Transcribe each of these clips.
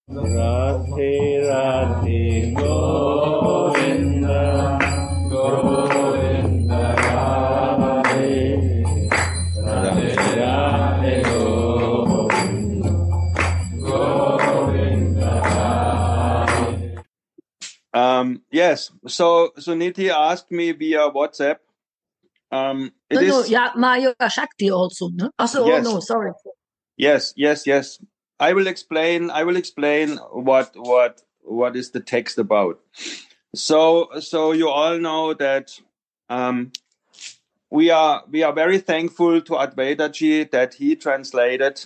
Radhe Radhe Govinda Govinda Radhe Radhe Radhe Govinda Govinda Radhe. Yes, so Suniti asked me via WhatsApp. Yeah, Maya Shakti also. No? Also, yes. Oh no, sorry. Yes. I will explain what is the text about. So you all know that we are very thankful to Advaitaji that he translated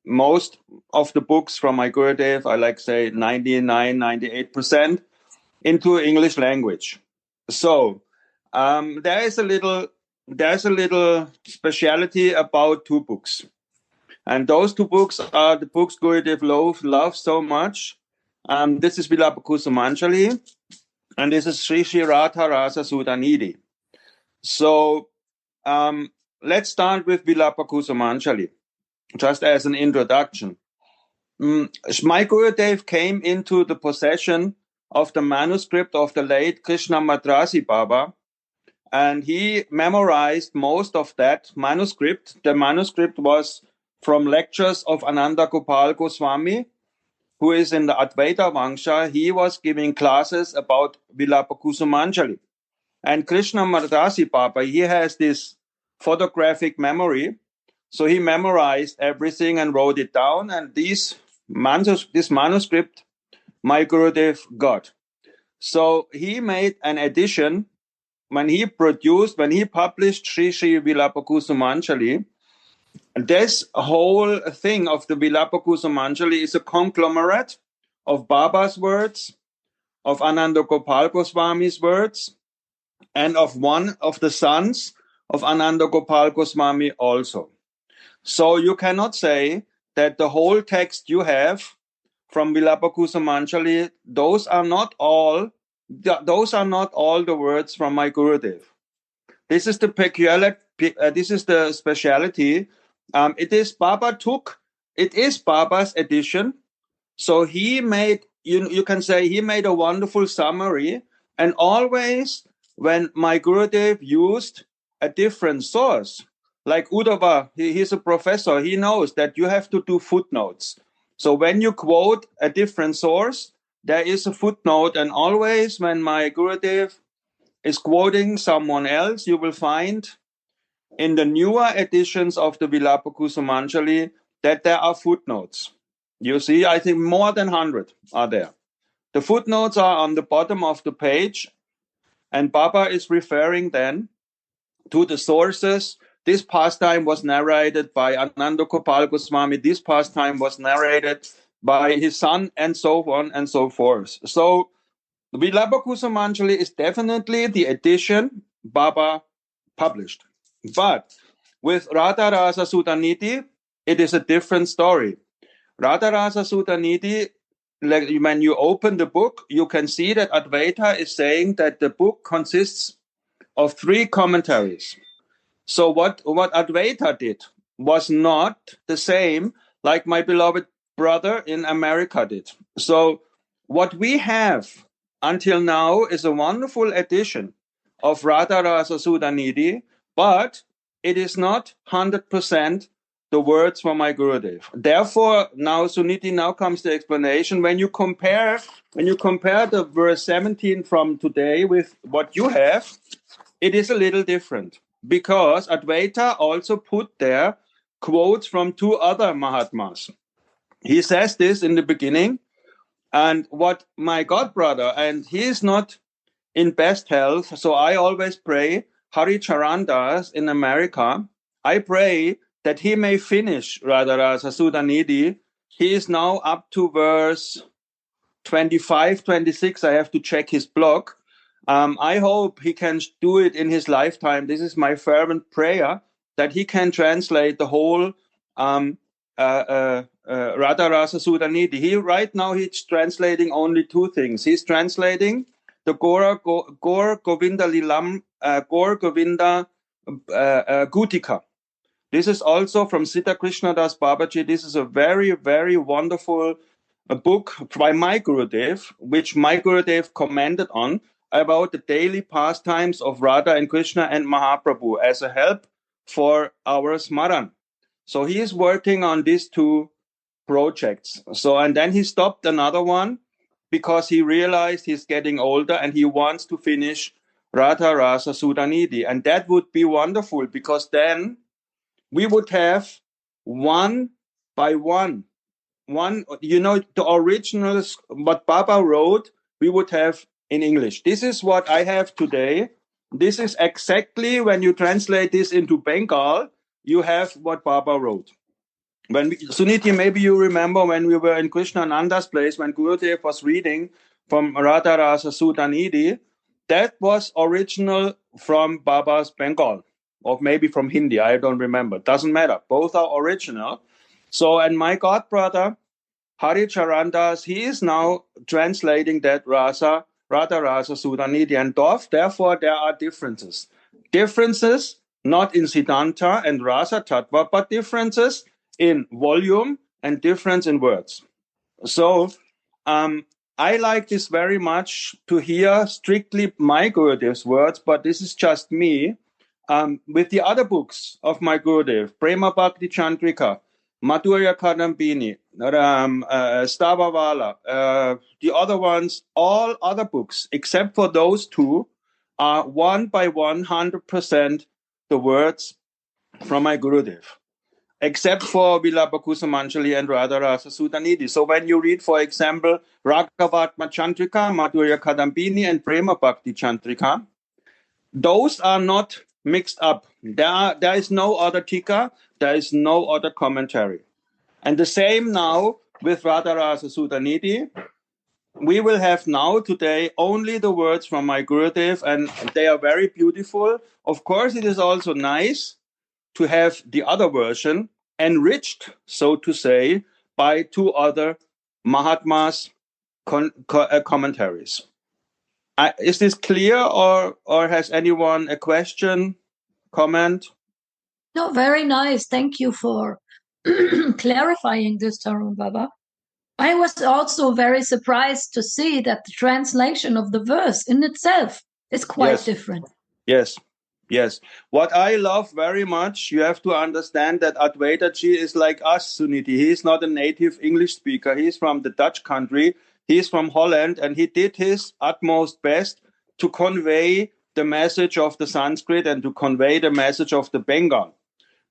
most of the books from my Gurudev, I like say 98% into English language. So there's a little speciality about two books. And those two books are the books Gurudev loves so much. This is Vilapakusumanjali, and this is Sri Sri Radha Rasa Sudhanidhi. So let's start with Vilapakusumanjali, just as an introduction. My Gurudev came into the possession of the manuscript of the late Krishna Madrasi Baba, and he memorized most of that manuscript. The manuscript was from lectures of Ananta Gopal Goswami, who is in the Advaita Vangsha. He was giving classes about Vilapakusumanjali. And Krishna Madrasi Baba, he has this photographic memory. So he memorized everything and wrote it down. And this manuscript, my Gurudev got. So he made an edition when he published Sri Sri Vilapakusumanjali. This whole thing of the Vilapakusumanjali is a conglomerate of Baba's words, of Ananda Gopal Goswami's words, and of one of the sons of Ananda Gopal Goswami also. So you cannot say that the whole text you have from Vilapakusumanjali, those are not all the words from my Gurudev. This is the speciality. It is Baba's edition. So he made, you can say he made a wonderful summary. And always when my Gurudev used a different source, like Uddhava, he's a professor, he knows that you have to do footnotes. So when you quote a different source, there is a footnote. And always when my Gurudev is quoting someone else, you will find in the newer editions of the Vilapakusumanjali that there are footnotes. You see, I think more than 100 are there. The footnotes are on the bottom of the page, and Baba is referring then to the sources. This pastime was narrated by Ananda Gopal Goswami. This pastime was narrated by his son, and so on and so forth. So Vilapakusumanjali is definitely the edition Baba published. But with Radha Rasa Sudhanidhi, it is a different story. Radha Rasa Sudhanidhi, when you open the book, you can see that Advaita is saying that the book consists of 3 commentaries. So what Advaita did was not the same like my beloved brother in America did. So what we have until now is a wonderful edition of Radha Rasa Sudhanidhi, but it is not 100% the words from my Gurudev. Therefore, now Suniti, now comes the explanation. When you compare the verse 17 from today with what you have, it is a little different, because Advaita also put there quotes from 2 other Mahatmas. He says this in the beginning, and what my godbrother, and he is not in best health, so I always pray, Hari Charandas in America, I pray that he may finish Radha Rasa Sudhanidhi. He is now up to verse 25, 26. I have to check his blog. I hope he can do it in his lifetime. This is my fervent prayer, that he can translate the whole Radha Rasa Sudhanidhi. Right now he's translating only 2 things. He's translating the Gaur Govinda Lilam, Gaur Govinda Gutika. This is also from Sita Krishnadas Babaji. This is a very, very wonderful a book by my Gurudev, which my Gurudev commented on, about the daily pastimes of Radha and Krishna and Mahaprabhu as a help for our Smaran. So he is working on these two projects. So, and then he stopped another one because he realized he's getting older and he wants to finish Radha, Rasa, Sudhanidhi. And that would be wonderful because then we would have one by one, the originals, what Baba wrote, we would have in English. This is what I have today. This is exactly when you translate this into Bengal, you have what Baba wrote. Suniti, maybe you remember when we were in Krishna Ananda's place, when Gurudev was reading from Radha Rasa Sudhanidhi, that was original from Baba's Bengal, or maybe from Hindi, I don't remember. Doesn't matter. Both are original. So, and my godbrother, Hari Charandas, he is now translating that Radha Rasa Sudhanidhi, and therefore there are differences. Differences not in Siddhanta and Rasa Tattva, but differences in volume and difference in words. So I like this very much to hear strictly my Gurudev's words, but this is just me. With the other books of my Gurudev, Prema Bhakti Chandrika, Madhurya Kadambini, Stavavala, the other ones, all other books, except for those two, are 100% the words from my Gurudev, except for Vilabhakusa Manjali and Radha Rasa Sudhanidhi. So when you read, for example, Ragavatma Chandrika, Madhurya Kadambini, and Prema Bhakti Chandrika, those are not mixed up. There is no other tika, there is no other commentary. And the same now with Radha Rasa Sudhanidhi. We will have now today only the words from my Gurudev, and they are very beautiful. Of course, it is also nice to have the other version enriched, so to say, by two other Mahatmas' commentaries. Is this clear, or has anyone a question, comment? No, very nice. Thank you for clarifying this, Tarun Baba. I was also very surprised to see that the translation of the verse in itself is quite different. Yes. What I love very much, you have to understand that Advaitaji is like us, Suniti. He is not a native English speaker. He is from the Dutch country. He is from Holland, and he did his utmost best to convey the message of the Sanskrit and to convey the message of the Bengal.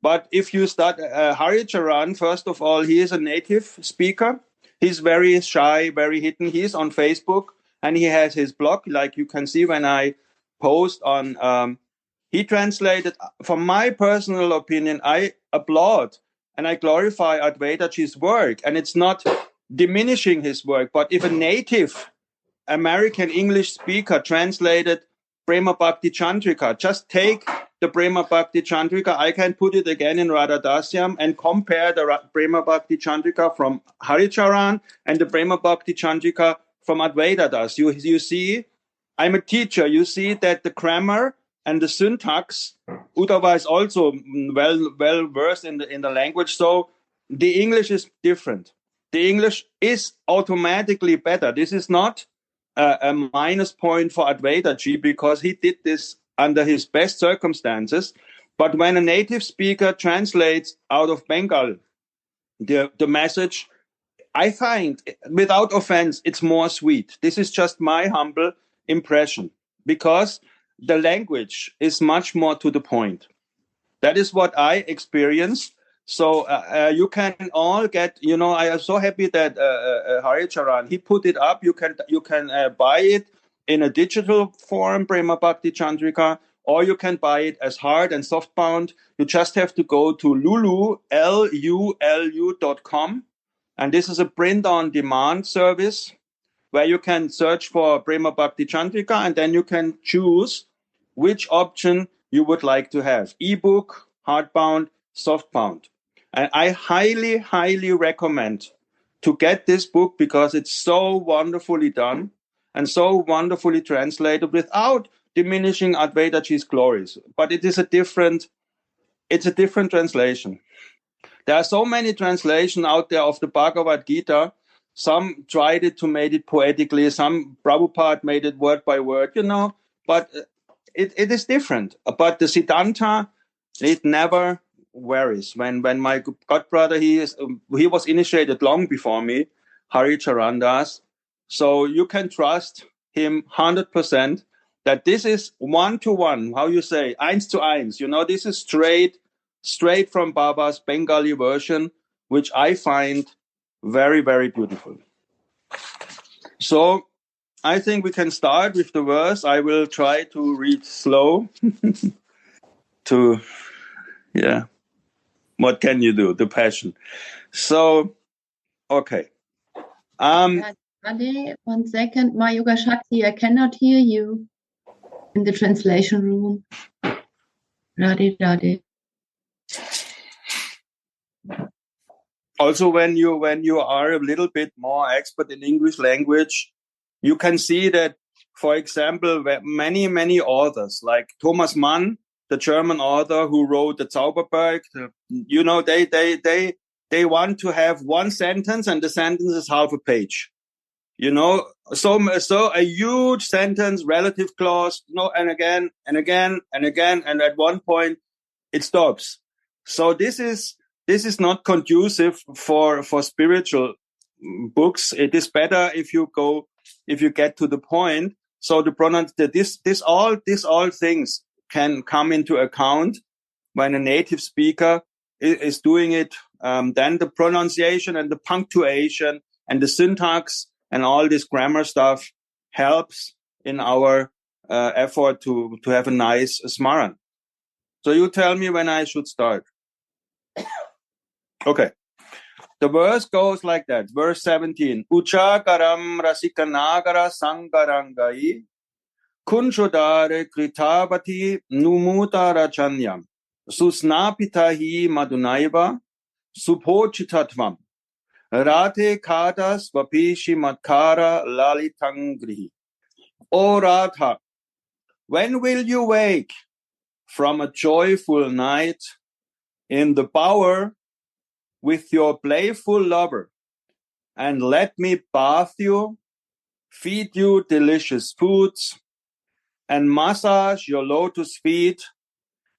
But if you start Hari Charan, first of all, he is a native speaker. He's very shy, very hidden. He's on Facebook, and he has his blog, like you can see when I post on. He translated, from my personal opinion, I applaud and I glorify Advaitaji's work, and it's not diminishing his work. But if a native American English speaker translated Prema Bhakti Chandrika, just take the Prema Bhakti Chandrika, I can put it again in Radha Dasyam and compare the Prema Bhakti Chandrika from Haricharan and the Prema Bhakti Chandrika from Advaita Das. You see, I'm a teacher. You see that the grammar and the syntax, Uddhava is also well versed in the language. So the English is different. The English is automatically better. This is not a minus point for Advaitaji because he did this under his best circumstances. But when a native speaker translates out of Bengal the message, I find, without offense, it's more sweet. This is just my humble impression because the language is much more to the point. That is what I experienced. So you can all get, I am so happy that Hari Charan, he put it up. You can buy it in a digital form, Prema Bhakti Chandrika, or you can buy it as hard and soft bound. You just have to go to lulu.com. And this is a print on demand service where you can search for Prema Bhakti Chandrika, and then you can choose which option you would like to have. Ebook, hardbound, softbound. And I highly, highly recommend to get this book because it's so wonderfully done and so wonderfully translated without diminishing Advaitaji's glories. But it's a different translation. There are so many translations out there of the Bhagavad Gita. Some tried it to make it poetically. Some Prabhupada made it word by word, but it is different. But the Siddhanta, it never varies. When my godbrother, he was initiated long before me, Hari Charandas. So you can trust him 100% that this is 1-to-1, how you say, eins zu eins. This is straight from Baba's Bengali version, which I find very, very beautiful. So I think we can start with the verse. I will try to read slow. What can you do? The passion. So, okay. Radhe, 1 second. My Yoga Shakti, I cannot hear you in the translation room. Radhe. Also, when you are a little bit more expert in English language, you can see that, for example, many authors like Thomas Mann, the German author who wrote the Zauberberg, they want to have one sentence, and the sentence is half a page. So a huge sentence, relative clause, and again, and at one point it stops. So this is not conducive for spiritual books. It is better if you get to the point. So these all things can come into account when a native speaker is doing it. Then the pronunciation and the punctuation and the syntax and all this grammar stuff helps in our effort to have a nice smaran. So you tell me when I should start. Okay. The verse goes like that. Verse 17. Uchakaram rasikanagara sangarangai kunchodare kritabati numuta rachanyam susnapitahi madunaiva supochitatvam rate kadas vapishi matkara lalitangrihi. O Radha, when will you wake from a joyful night in the bower with your playful lover, and let me bath you, feed you delicious foods, and massage your lotus feet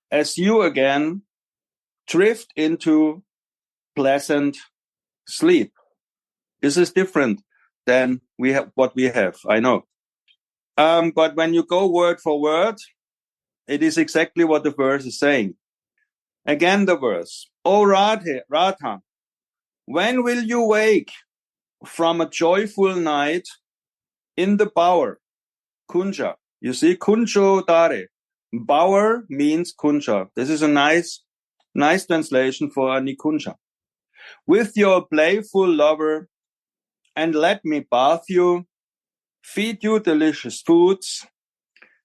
as you again drift into pleasant sleep. This is different than what we have, I know. But when you go word for word, it is exactly what the verse is saying. Again, the verse. O Radha, when will you wake from a joyful night in the bower, kunja? You see, kunjo dare. Bower means kunja. This is a nice translation for a nikunja. With your playful lover, and let me bath you, feed you delicious foods,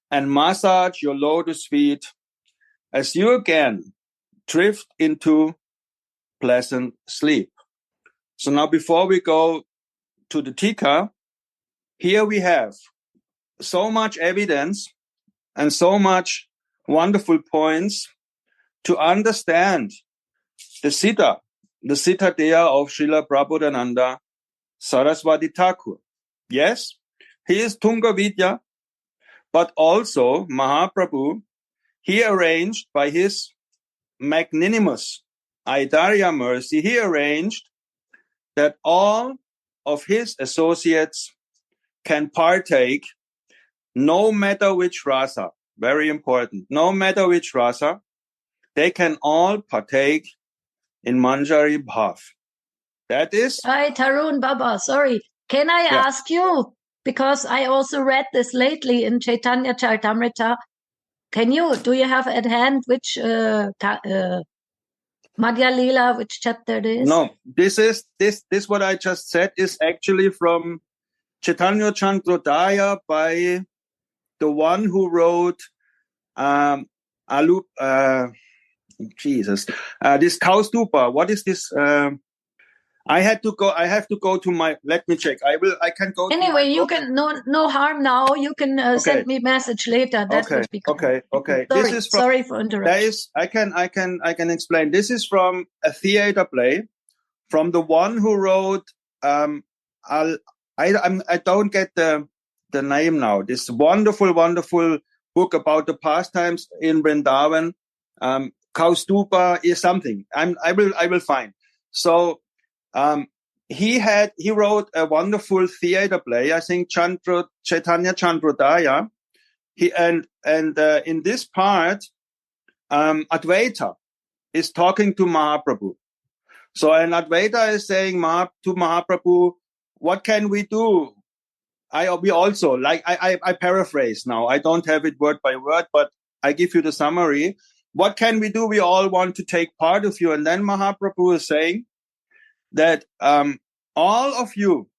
and massage your lotus feet as you again drift into pleasant sleep. So now before we go to the Tika, here we have so much evidence and so much wonderful points to understand the Sita Dea of Srila Prabodhananda Saraswati Thakur. Yes, he is Tunga Vidya, but also Mahaprabhu, he arranged by his magnanimous Aidarya mercy, he arranged that all of his associates can partake no matter which rasa. Very important. No matter which rasa, they can all partake in Manjari Bhav. That is... Hi, Tarun, Baba, sorry. Can I ask you, because I also read this lately in Chaitanya Charitamrita, do you have at hand which Madhya Leela, which chapter it is? No, this what I just said is actually from Chaitanya Chandrodaya by the one who wrote this Kaustupa. What is this? I have to go to my. Let me check. I can go. Anyway, you can no harm now. You can send me a message later. That would be cool. Okay. Sorry for interrupting. I can explain. This is from a theater play, from the one who wrote I don't get the name now. This wonderful book about the pastimes in Vrindavan. Kaustupa is something. I will find. So he wrote a wonderful theater play. I think Chaitanya Chandrodaya. In this part, Advaita is talking to Mahaprabhu. So, and Advaita is saying to Mahaprabhu, what can we do? We also, like, I paraphrase now. I don't have it word by word, but I give you the summary. What can we do? We all want to take part of you. And then Mahaprabhu is saying that all of you,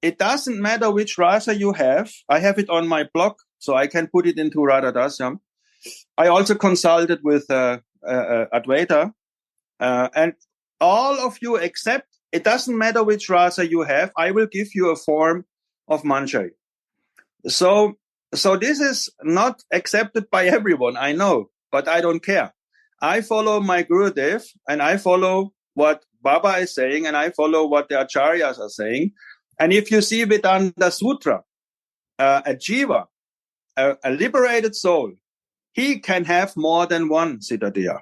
it doesn't matter which rasa you have. I have it on my blog, so I can put it into Radha Dasyam. I also consulted with Advaita, and all of you except, it doesn't matter which rasa you have, I will give you a form of manjari. So this is not accepted by everyone, I know, but I don't care. I follow my Gurudev, and I follow what Baba is saying, and I follow what the Acharyas are saying. And if you see Vedanta Sutra, a jiva, a liberated soul, he can have more than one siddhadaya.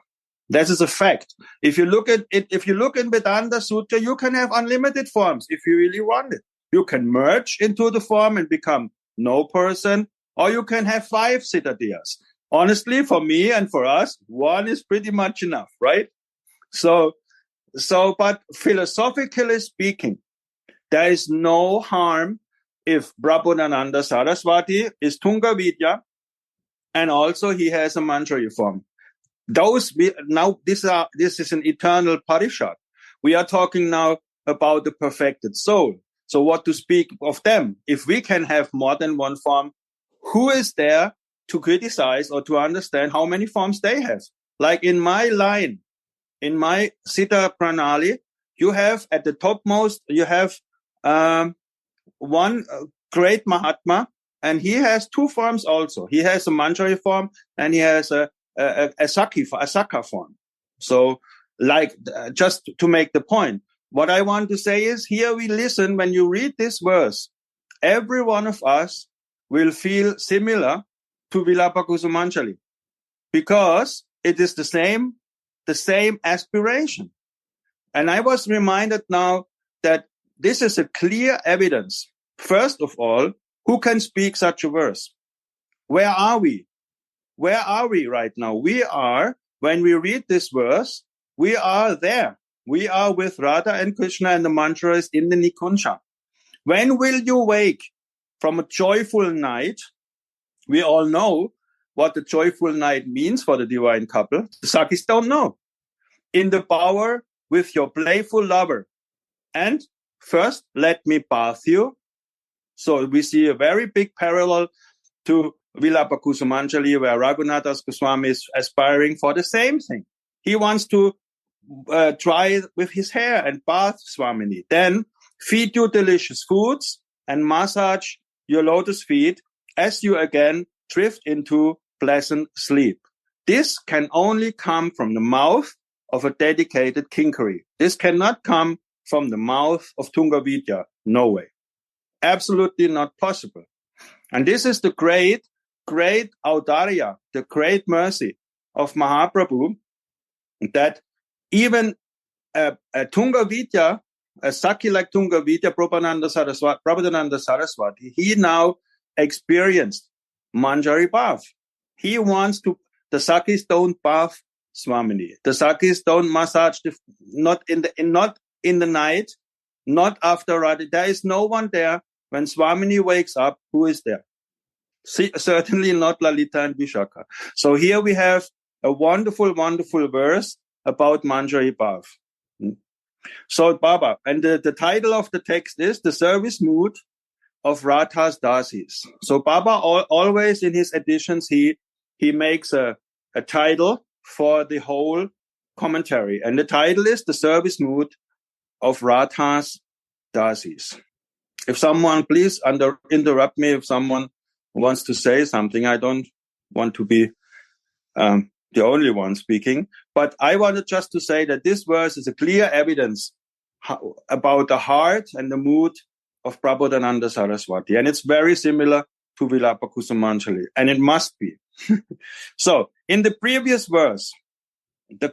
That is a fact. If you look at it, if you look in Vedanta Sutra, you can have unlimited forms if you really want it. You can merge into the form and become no person, or you can have 5 siddhadayas. Honestly, for me and for us, one is pretty much enough, right? So, but philosophically speaking, there is no harm if Prabodhananda Saraswati is Tunga Vidya, and also he has a manjari form. This is an eternal parishad. We are talking now about the perfected soul. So what to speak of them? If we can have more than one form, who is there to criticize or to understand how many forms they have? Like in my line, in my Siddha Pranali, you have at the topmost, you have one great Mahatma, and he has 2 forms also. He has a manjari form, and he has a Sakha form. So, like, just to make the point, what I want to say is, here we listen, when you read this verse, every one of us will feel similar to Vilapa Kusumanjali, because it is the same aspiration. And I was reminded now that this is a clear evidence. First of all, who can speak such a verse? Where are we? Where are we right now? We are, when we read this verse, we are there. We are with Radha and Krishna, and the mantra is in the Nikunja. When will you wake from a joyful night? We all know what the joyful night means for the divine couple. The Sakis don't know. In the bower with your playful lover. And first, let me bath you. So we see a very big parallel to Vilapa Kusumanjali, where Raghunathas Goswami is aspiring for the same thing. He wants to try with his hair and bath Swamini. Then feed you delicious foods and massage your lotus feet as you again drift into pleasant sleep. This can only come from the mouth of a dedicated kinkari. This cannot come from the mouth of Tunga Vidya. No way. Absolutely not possible. And this is the great audarya, the great mercy of Mahaprabhu, that even a Tunga Vidya, a Sakhi like Tunga Vidya, Prabodhananda Saraswati, he now experienced manjari bath. He wants to, the Sakhis don't bath Swamini. The Sakhis don't massage, not in the night, not after Radha. There is no one there. When Swamini wakes up, who is there? Certainly not Lalita and Vishaka. So here we have a wonderful verse about manjari bath. So Baba, and the title of the text is The Service Mood of Radha's Dasis. So Baba always in his editions, he makes a title for the whole commentary. And the title is The Service Mood of Radha's Dasis. If someone, please interrupt me if someone wants to say something. I don't want to be the only one speaking. But I wanted just to say that this verse is a clear evidence about the heart and the mood of Prabodhananda Saraswati. And it's very similar to Vilapa Kusumanjali. And it must be. So in the previous verse, the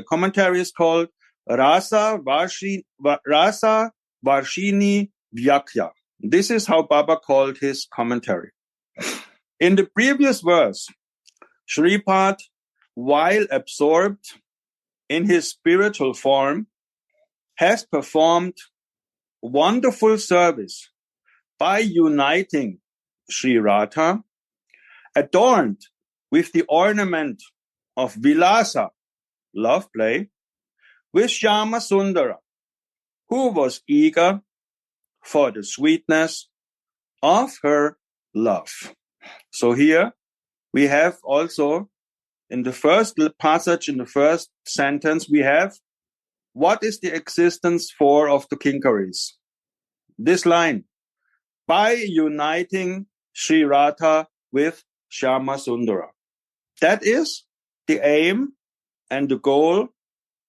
commentary is called Rasa Varshini Vyakya. This is how Baba called his commentary. In the previous verse, Shripad, while absorbed in his spiritual form, has performed wonderful service by uniting Sri Radha, adorned with the ornament of Vilasa, love play, with Shyama Sundara, who was eager for the sweetness of her love. So here we have also in the first passage, in the first sentence, we have what is the existence for of the Kinkaris? This line, by uniting Sri Radha with Shyama Sundara. That is the aim and the goal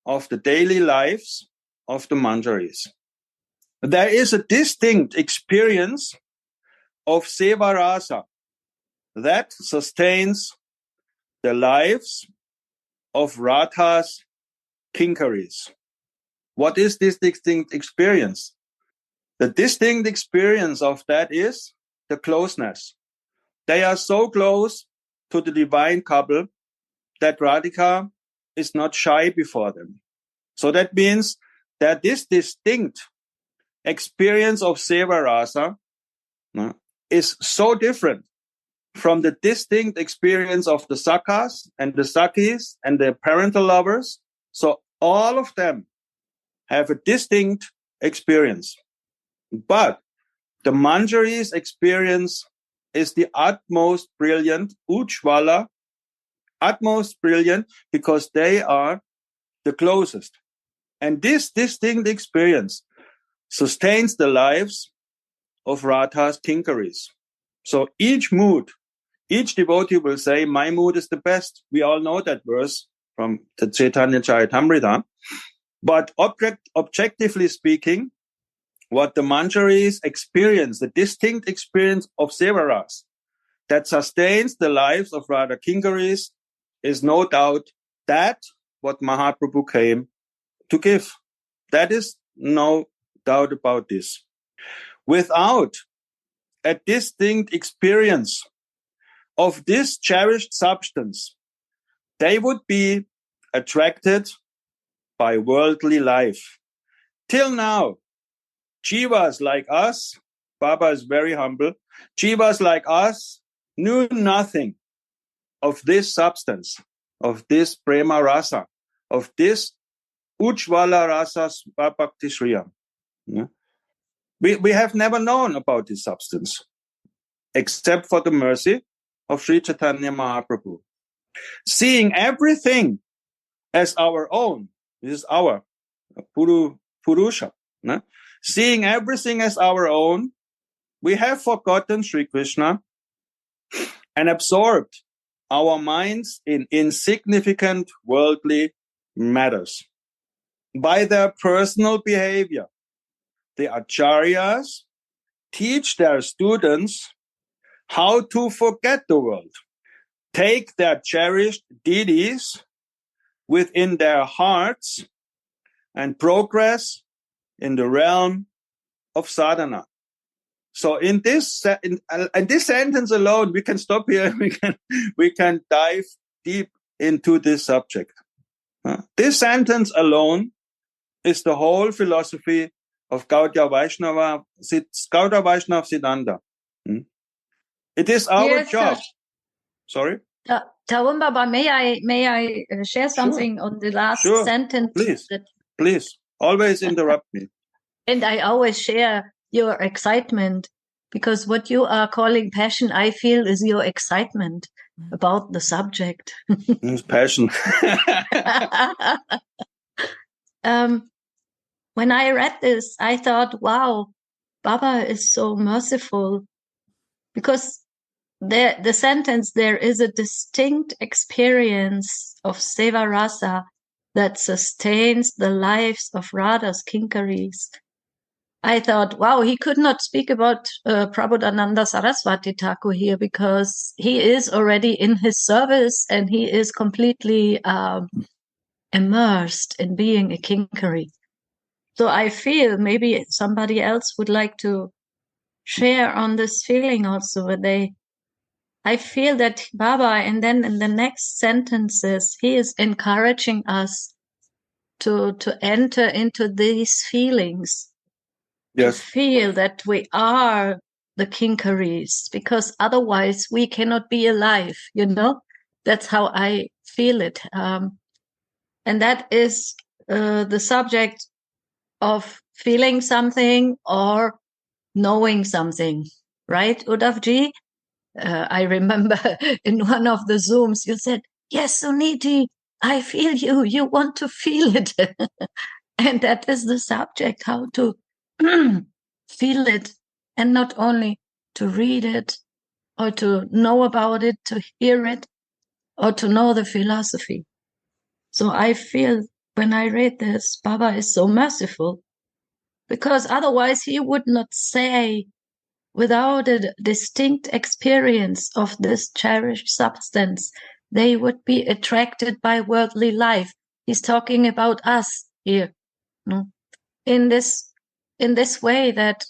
of the daily lives of the Manjaris. There is a distinct experience of Seva Rasa that sustains the lives of Radha's Kinkaris. What is this distinct experience? The distinct experience of that is the closeness. They are so close to the divine couple that Radhika is not shy before them. So that means that this distinct experience of Seva Rasa is so different from the distinct experience of the Sakhas and the Sakhis and the parental lovers. So all of them have a distinct experience. But the Manjari's experience is the utmost brilliant, Ujjvala, utmost brilliant, because they are the closest. And this distinct experience sustains the lives of Radha's Kinkaris. So each mood, each devotee will say, my mood is the best. We all know that verse from the Chaitanya Charitamrita. But objectively speaking, what the Manjaris experience, the distinct experience of Sevaras that sustains the lives of Radha Kinkaris, is no doubt that what Mahaprabhu came to give. That is no doubt about this. Without a distinct experience of this cherished substance, they would be attracted by worldly life. Till now, Jivas like us, Baba is very humble, Jivas like us knew nothing of this substance, of this Prema Rasa, of this Ujjvala Rasa Bhakti Shriyam. Yeah? We have never known about this substance, except for the mercy of Sri Chaitanya Mahaprabhu. Seeing everything as our own, this is our Purusha. No? Seeing everything as our own, we have forgotten Sri Krishna and absorbed our minds in insignificant worldly matters. By their personal behavior, the acharyas teach their students how to forget the world, take their cherished deities within their hearts, and progress in the realm of sadhana. So in this sentence alone, we can stop here. We can dive deep into this subject. This sentence alone is the whole philosophy of Gaudiya Vaishnava Siddhanta. It is our job. Sorry? Tarun Baba, may I share something on the last sentence? Please. Always interrupt me. And I always share your excitement, because what you are calling passion, I feel, is your excitement about the subject. It's passion. When I read this, I thought, wow, Baba is so merciful, because the sentence, there is a distinct experience of Seva Rasa that sustains the lives of Radha's Kinkaris. I thought, wow, he could not speak about Prabodhananda Saraswati Thakur here because he is already in his service and he is completely immersed in being a Kinkari. So I feel maybe somebody else would like to share on this feeling also, where I feel that Baba, and then in the next sentences, he is encouraging us to enter into these feelings, Yes. to feel that we are the Kinkaris, because otherwise we cannot be alive, That's how I feel it. And that is the subject of feeling something or knowing something, right, Udavji? I remember in one of the Zooms, you said, yes, Suniti, I feel you. You want to feel it. And that is the subject, how to feel it, and not only to read it or to know about it, to hear it, or to know the philosophy. So I feel when I read this, Baba is so merciful, because otherwise he would not say, without a distinct experience of this cherished substance, they would be attracted by worldly life. He's talking about us here, in this way, that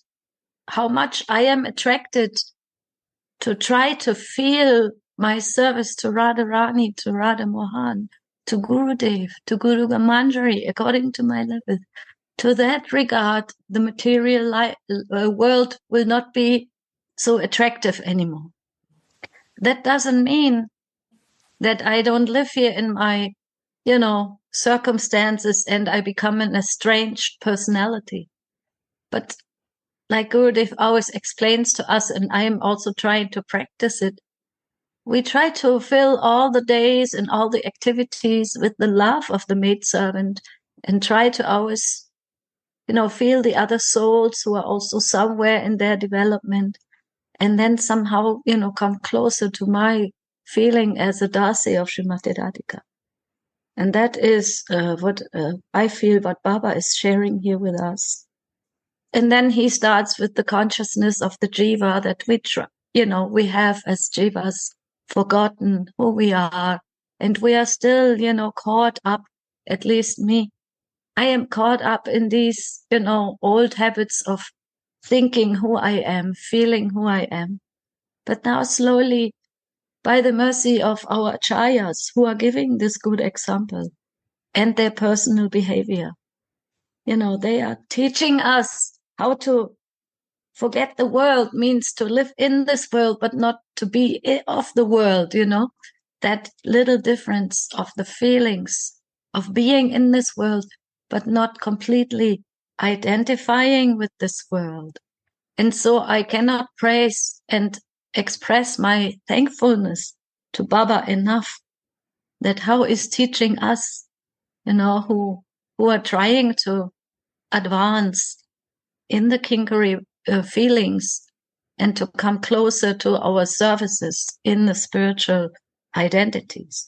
how much I am attracted to try to feel my service to Radharani, to Radha Mohan, to Gurudev, to Guru Manjari, according to my level. To that regard, the material world will not be so attractive anymore. That doesn't mean that I don't live here in my, circumstances and I become an estranged personality. But like Gurudev always explains to us, and I am also trying to practice it, we try to fill all the days and all the activities with the love of the maidservant, and try to always, feel the other souls who are also somewhere in their development, and then somehow, come closer to my feeling as a Dasi of Srimati Radhika. And that is what I feel what Baba is sharing here with us. And then he starts with the consciousness of the jiva, that we have as jivas forgotten who we are. And we are still, caught up, at least me. I am caught up in these, old habits of thinking who I am, feeling who I am. But now slowly, by the mercy of our acharyas who are giving this good example and their personal behavior, they are teaching us how to forget the world, means to live in this world, but not to be of the world, that little difference of the feelings of being in this world, but not completely identifying with this world. And so I cannot praise and express my thankfulness to Baba enough, that how is teaching us, who are trying to advance in the Kinkari feelings and to come closer to our services in the spiritual identities.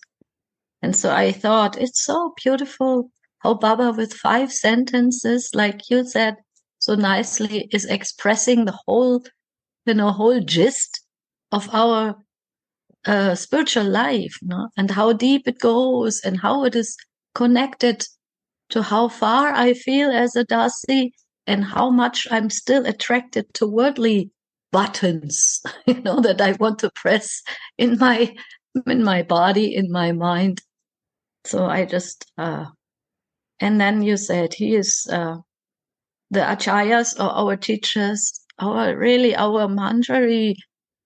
And so I thought it's so beautiful how Baba, with 5 sentences, like you said so nicely, is expressing the whole gist of our spiritual life, and how deep it goes and how it is connected to how far I feel as a Dasi and how much I'm still attracted to worldly buttons, that I want to press in my body, in my mind. So I just, and then you said he is the acharyas, or our teachers, our Manjari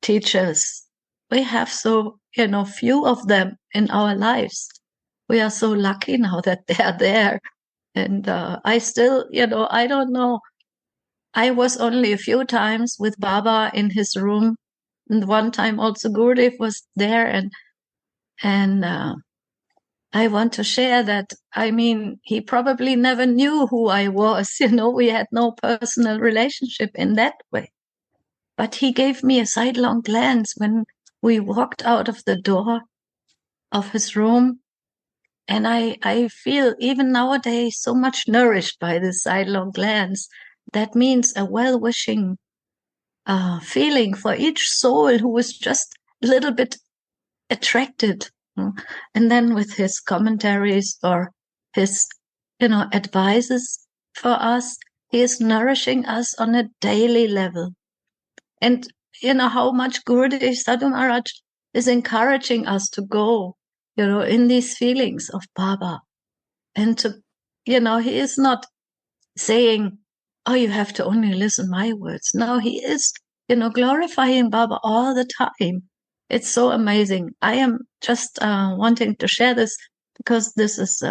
teachers. We have so, few of them in our lives. We are so lucky now that they are there. And I still, I don't know. I was only a few times with Baba in his room. And one time also Gurudev was there. And I want to share that, he probably never knew who I was. We had no personal relationship in that way. But he gave me a sidelong glance when we walked out of the door of his room. And I feel even nowadays so much nourished by this sidelong glance, that means a well-wishing feeling for each soul who was just a little bit attracted. And then with his commentaries or his, advices for us, he is nourishing us on a daily level. And how much Gurudev Sadhu Maharaj is encouraging us to go, in these feelings of Baba. And to, he is not saying, oh, you have to only listen my words. No, he is, glorifying Baba all the time. It's so amazing. I am just wanting to share this because this is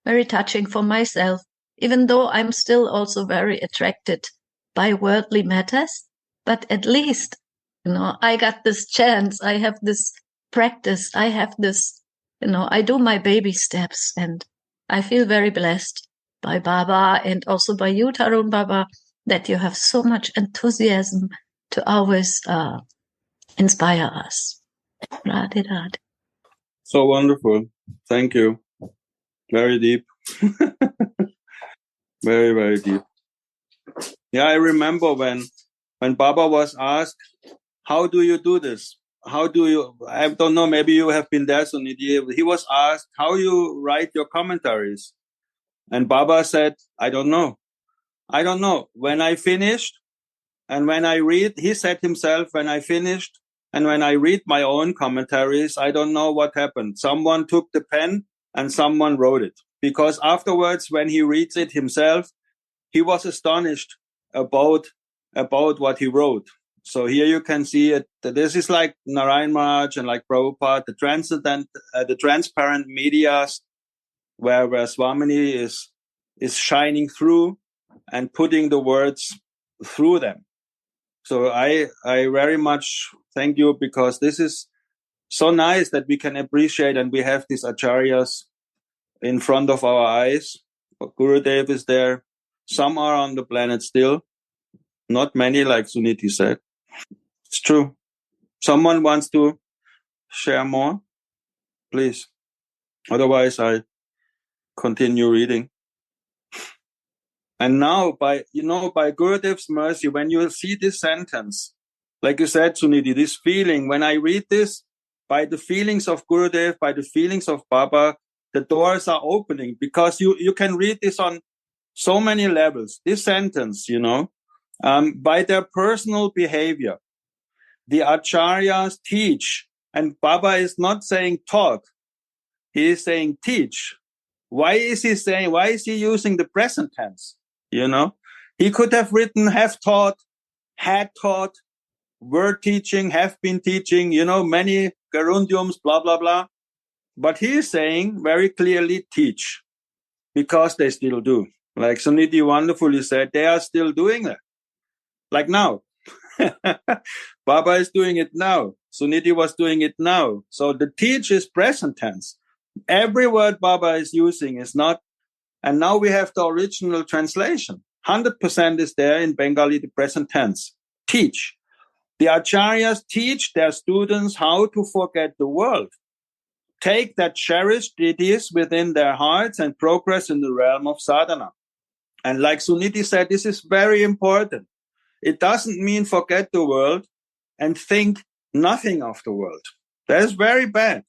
very touching for myself, even though I'm still also very attracted by worldly matters. But at least, I got this chance. I have this practice. I have this, I do my baby steps, and I feel very blessed by Baba and also by you, Tarun Baba, that you have so much enthusiasm to always inspire us. Radhe Radhe. So wonderful. Thank you. Very deep. Very, very deep. Yeah, I remember when Baba was asked, how do you do this? How do you, I don't know, maybe you have been there, Sudhanidhi. He was asked how you write your commentaries. And Baba said, I don't know. I don't know. When I finished and when I read, he said himself, when I finished and when I read my own commentaries, I don't know what happened. Someone took the pen and someone wrote it. Because afterwards, when he reads it himself, he was astonished about what he wrote. So here you can see it. This is like Narayan Maharaj and like Prabhupada, the transparent medias where Swamini is shining through and putting the words through them. So I very much thank you, because this is so nice that we can appreciate, and we have these acharyas in front of our eyes. Gurudev is there. Some are on the planet still. Not many, like Suniti said. It's true. Someone wants to share more? Please. Otherwise, I continue reading. And now, by Gurudev's mercy, when you see this sentence, like you said, Suniti, this feeling, when I read this, by the feelings of Gurudev, by the feelings of Baba, the doors are opening, because you can read this on so many levels. This sentence, by their personal behavior, the acharyas teach, and Baba is not saying taught, he is saying teach. Why is he using the present tense? He could have written have taught, had taught, were teaching, have been teaching, many gerundiums, blah, blah, blah. But he is saying very clearly teach, because they still do. Like Suniti wonderfully said, they are still doing it. Like now. Baba is doing it now. Suniti was doing it now. So the teach is present tense. Every word Baba is using is not. And now we have the original translation. 100% is there in Bengali, the present tense. Teach. The acharyas teach their students how to forget the world. Take that cherished deities within their hearts and progress in the realm of sadhana. And like Suniti said, this is very important. It doesn't mean forget the world and think nothing of the world. That is very bad.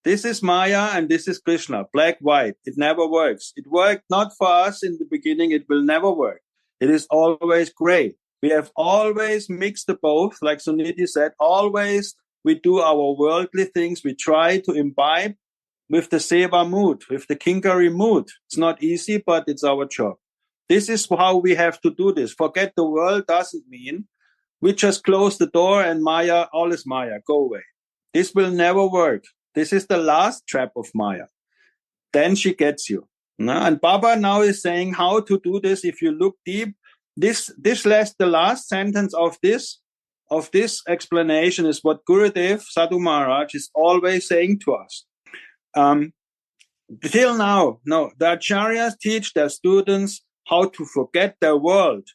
This is Maya and this is Krishna, black, white. It never works. It worked not for us in the beginning. It will never work. It is always gray. We have always mixed the both. Like Suniti said, always we do our worldly things. We try to imbibe with the seva mood, with the kinkari mood. It's not easy, but it's our job. This is how we have to do this. Forget the world doesn't mean we just close the door and Maya, all is Maya, go away. This will never work. This is the last trap of Maya. Then she gets you. And Baba now is saying how to do this. If you look deep, the last sentence of this explanation is what Gurudev Sadhu Maharaj is always saying to us. Till now, the acharyas teach their students how to forget their world,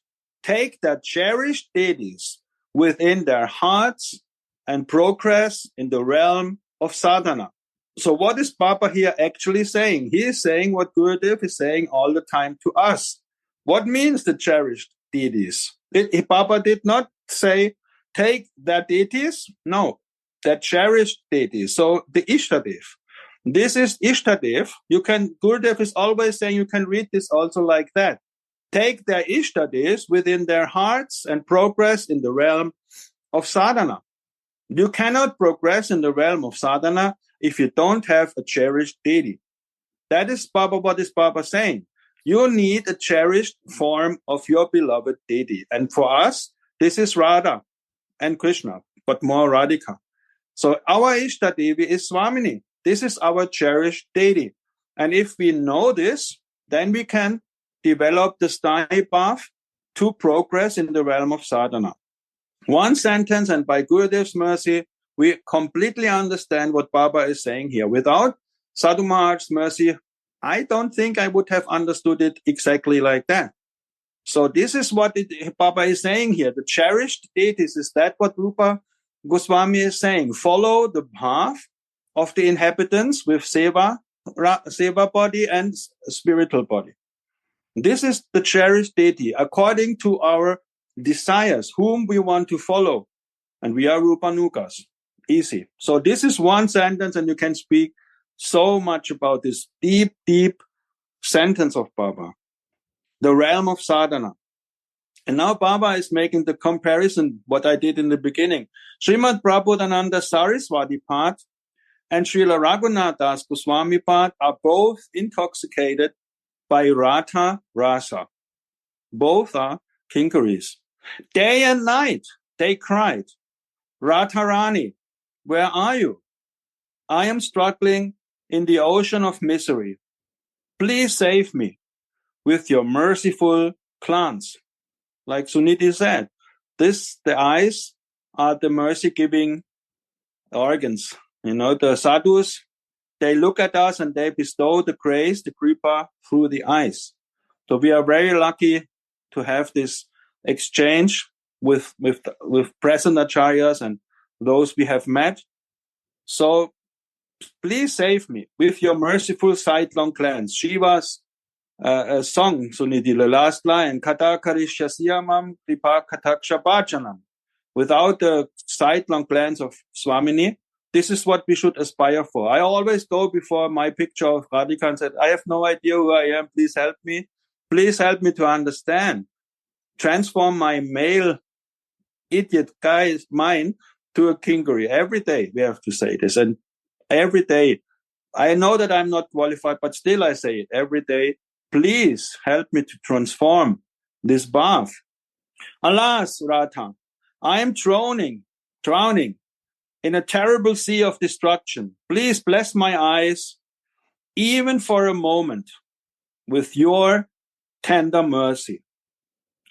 take their cherished deities within their hearts and progress in the realm of sadhana. So what is Baba here actually saying? He is saying what Gurudev is saying all the time to us. What means the cherished deities? Baba did not say, take that deities. No, that cherished deities. So the Ishtadev. This is Ishtadev. Gurudev is always saying you can read this also like that. Take their Ishtadevs within their hearts and progress in the realm of sadhana. You cannot progress in the realm of sadhana if you don't have a cherished deity. That is what is Baba saying. You need a cherished form of your beloved deity. And for us, this is Radha and Krishna, but more Radhika. So our Ishta Devi is Swamini. This is our cherished deity. And if we know this, then we can develop the study path to progress in the realm of sadhana. One sentence, and by Gurudev's mercy, we completely understand what Baba is saying here. Without Sadhu Maharaj's mercy, I don't think I would have understood it exactly like that. So this is what Baba is saying here. The cherished deities, is that what Rupa Goswami is saying? Follow the path of the inhabitants with seva body and spiritual body. This is the cherished deity according to our desires, whom we want to follow. And we are Rupanukas. Easy. So this is one sentence, and you can speak so much about this deep, deep sentence of Baba. The realm of sadhana. And now Baba is making the comparison, what I did in the beginning. Srimad Prabodhananda Saraswati Pad and Srila Raghunath Das Goswami Pad are both intoxicated by Radha Rasa. Both are kinkaris. Day and night they cried, Radharani, where are you? I am struggling in the ocean of misery. Please save me with your merciful glance. Like Sudhanidhi said, the eyes are the mercy-giving organs. The sadhus, they look at us and they bestow the grace, the kripa, through the eyes. So we are very lucky to have this exchange with present acharyas and those we have met. So please save me with your merciful sidelong glance. Shiva's song, Sudhanidhi, the last line, Kata Karishyasiyamam Kripa Kataksha Bhajanam. Without the sidelong glance of Swamini, this is what we should aspire for. I always go before my picture of Radhika and said, I have no idea who I am. Please help me. Please help me to understand. Transform my male idiot guy's mind to a kingari. Every day we have to say this. And every day, I know that I'm not qualified, but still I say it every day. Please help me to transform this bath. Alas, Radha, I am drowning in a terrible sea of destruction. Please bless my eyes, even for a moment, with your tender mercy.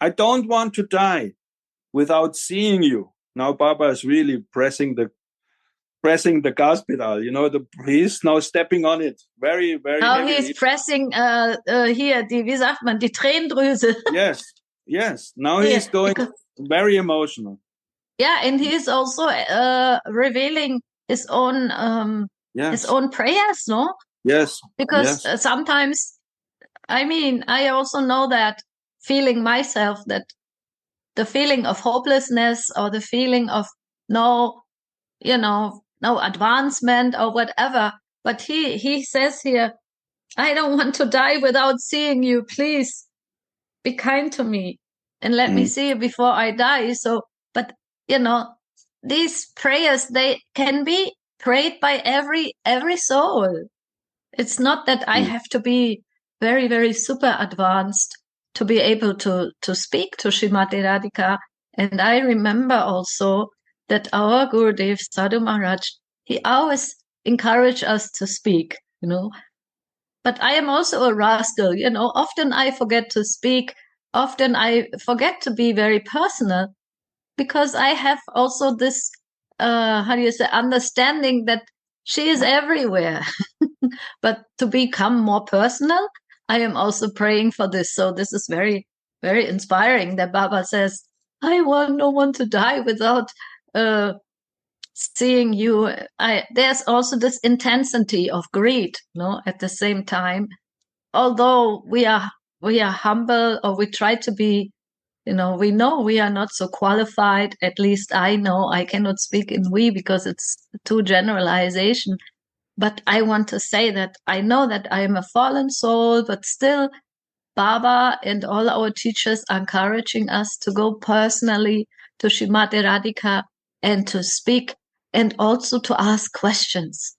I don't want to die without seeing you. Now Baba is really pressing the gas pedal. He's now stepping on it very, very Now heavily. he's pressing here, wie sagt man, die Tränendrüse. Yes. Now he's going very emotional. Yeah, and he's also revealing his own prayers, no? Yes. Because sometimes, I also know that feeling myself, that the feeling of hopelessness or the feeling of no advancement or whatever. But he says here, I don't want to die without seeing you. Please be kind to me and let me see you before I die. So, but these prayers, they can be prayed by every soul. It's not that I have to be very, very super advanced to be able to speak to Srimati Radhika. And I remember also that our Gurudev Sadhu Maharaj, he always encouraged us to speak, But I am also a rascal, Often I forget to speak. Often I forget to be very personal, because I have also this, understanding that she is everywhere. But to become more personal, I am also praying for this. So this is very, very inspiring that Baba says, I don't want to die without seeing you. There's also this intensity of greed, at the same time. Although we are we are humble, or we try to be, we know we are not so qualified. At least I know I cannot speak in we because it's too generalization. But I want to say that I know that I am a fallen soul, but still Baba and all our teachers are encouraging us to go personally to Srimati Radhika and to speak and also to ask questions.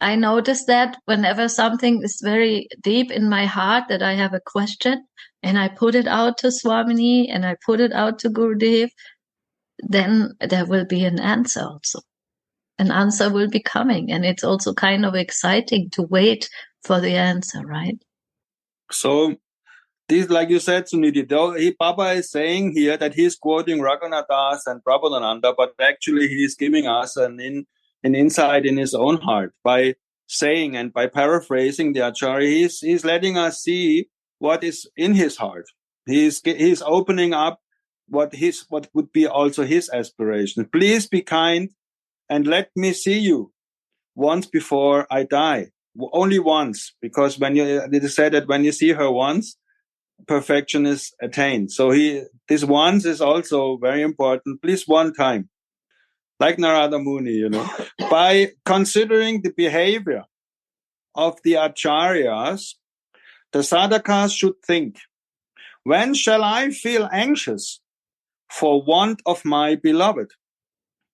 I notice that whenever something is very deep in my heart, that I have a question and I put it out to Swamini and I put it out to Gurudev, then there will be an answer also. An answer will be coming, and it's also kind of exciting to wait for the answer, right? So this, like you said, Sudhanidhi, though Baba is saying here that he's quoting Raghunath Das and Prabhupada, but actually he's giving us an insight in his own heart by saying and by paraphrasing the Acharya. He's letting us see what is in his heart. He's opening up what would be also his aspiration. Please be kind and let me see you once before I die. Only once, because it is said that when you see her once, perfection is attained. So this once is also very important. Please one time, like Narada Muni, by considering the behavior of the acharyas, the sadhakas should think, when shall I feel anxious for want of my beloved?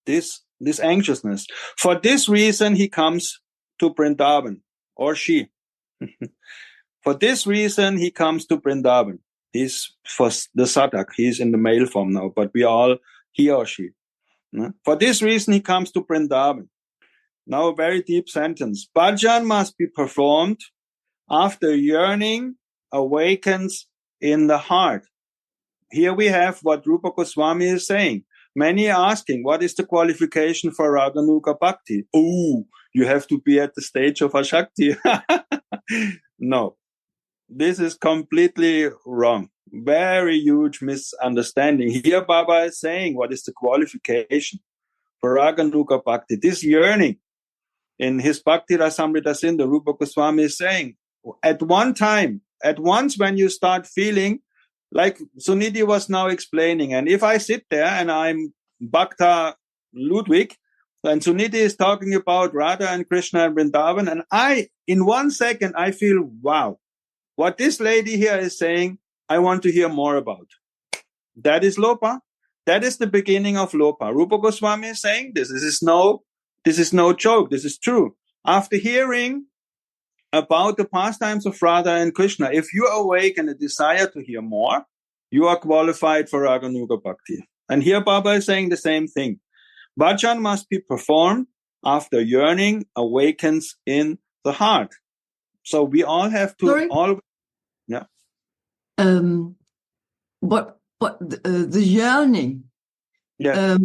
This anxiousness. For this reason, he comes to Vrindavan, or she. For this reason, he comes to Vrindavan. He's for the sadhak. He's in the male form now, but we all he or she. For this reason, he comes to Vrindavan. Now, a very deep sentence. Bhajan must be performed after yearning awakens in the heart. Here we have what Rupa Goswami is saying. Many are asking, what is the qualification for Raganuga Bhakti? Oh, you have to be at the stage of Ashakti. No, this is completely wrong. Very huge misunderstanding. Here Baba is saying, what is the qualification for Raganuga Bhakti? This yearning in his Bhakti Rasamrita Sindhu, Rupa Goswami is saying, at once when you start feeling, like Sudhanidhi was now explaining, and if I sit there and I'm Bhakta Ludwig, and Sudhanidhi is talking about Radha and Krishna and Vrindavan, and in 1 second, I feel, wow, what this lady here is saying, I want to hear more about. That is Lopa. That is the beginning of Lopa. Rupa Goswami is saying this. This is no joke. This is true. After hearing about the pastimes of Radha and Krishna, if you awaken a desire to hear more, you are qualified for Raganuga Bhakti. And here Baba is saying the same thing. Bhajan must be performed after yearning awakens in the heart. So we all have to yeah. The yearning. Yeah.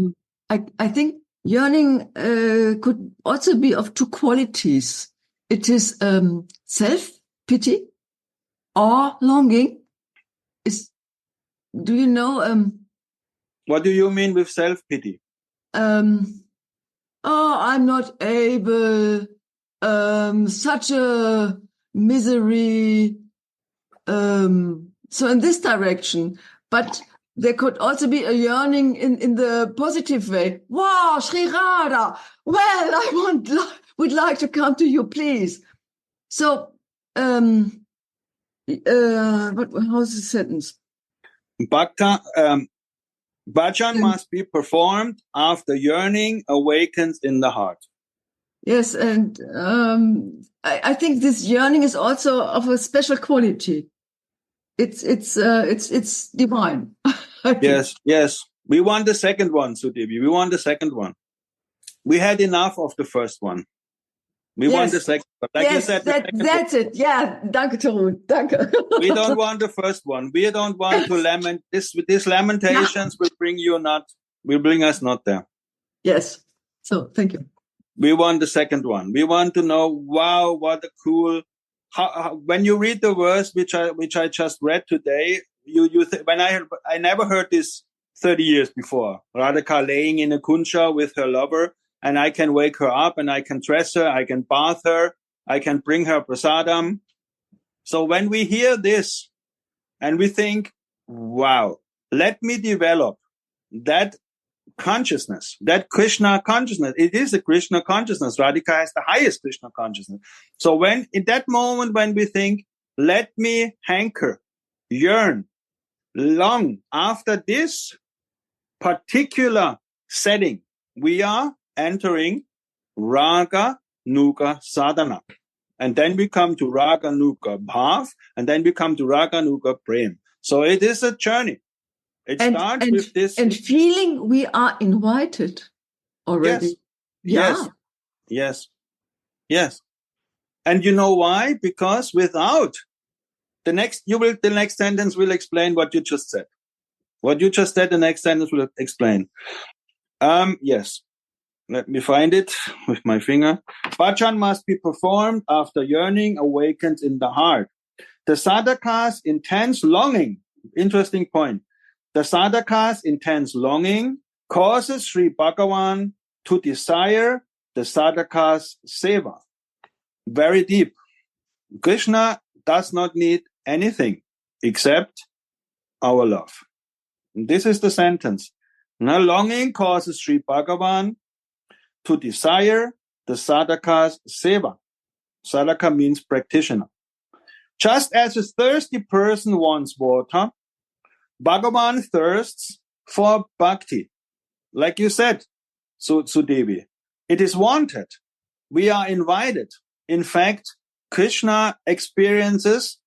I think yearning could also be of two qualities. It is self-pity or longing. Do you know? What do you mean with self-pity? I'm not able. Such a misery. So in this direction, but there could also be a yearning in the positive way. Wow, Sri Radha. Well, I would like to come to you, please. So, how's the sentence? Bhajan must be performed after yearning awakens in the heart. Yes, and I think this yearning is also of a special quality. It's divine. Yes. We want the second one, Sudhanidhi. We want the second one. We had enough of the first one. We want the second one. Like you said, that's it. Yeah, danke, Tarun. Danke. We don't want the first one. We don't want to lament. These lamentations will bring us not there. Yes. So, thank you. We want the second one. We want to know, wow, what a cool. When you read the verse which I just read today, when I never heard this 30 years before. Radhika laying in a kunja with her lover, and I can wake her up, and I can dress her, I can bath her, I can bring her prasadam. So when we hear this, and we think, wow, let me develop that consciousness, that Krishna consciousness. It is a Krishna consciousness. Radhika has the highest Krishna consciousness. So when in that moment when we think, let me hanker, yearn, long after this particular setting, we are entering Raga Nuga Sadhana. And then we come to Raga Nuga Bhav, and then we come to Raga Nuga Prem. So it is a journey. It starts with this. And feeling we are invited already. Yes. Yes. And you know why? Because without the next sentence will explain what you just said. What you just said, the next sentence will explain. Yes. Let me find it with my finger. Bhajan must be performed after yearning awakens in the heart. The sadhaka's intense longing, interesting point. The sadhaka's intense longing causes Sri Bhagavan to desire the sadhaka's seva. Very deep. Krishna does not need anything except our love. This is the sentence. Now, longing causes Sri Bhagavan to desire the sadhaka's seva. Sadhaka means practitioner. Just as a thirsty person wants water, Bhagavan thirsts for bhakti. Like you said, Sudevi, it is wanted. We are invited. In fact, Krishna experiences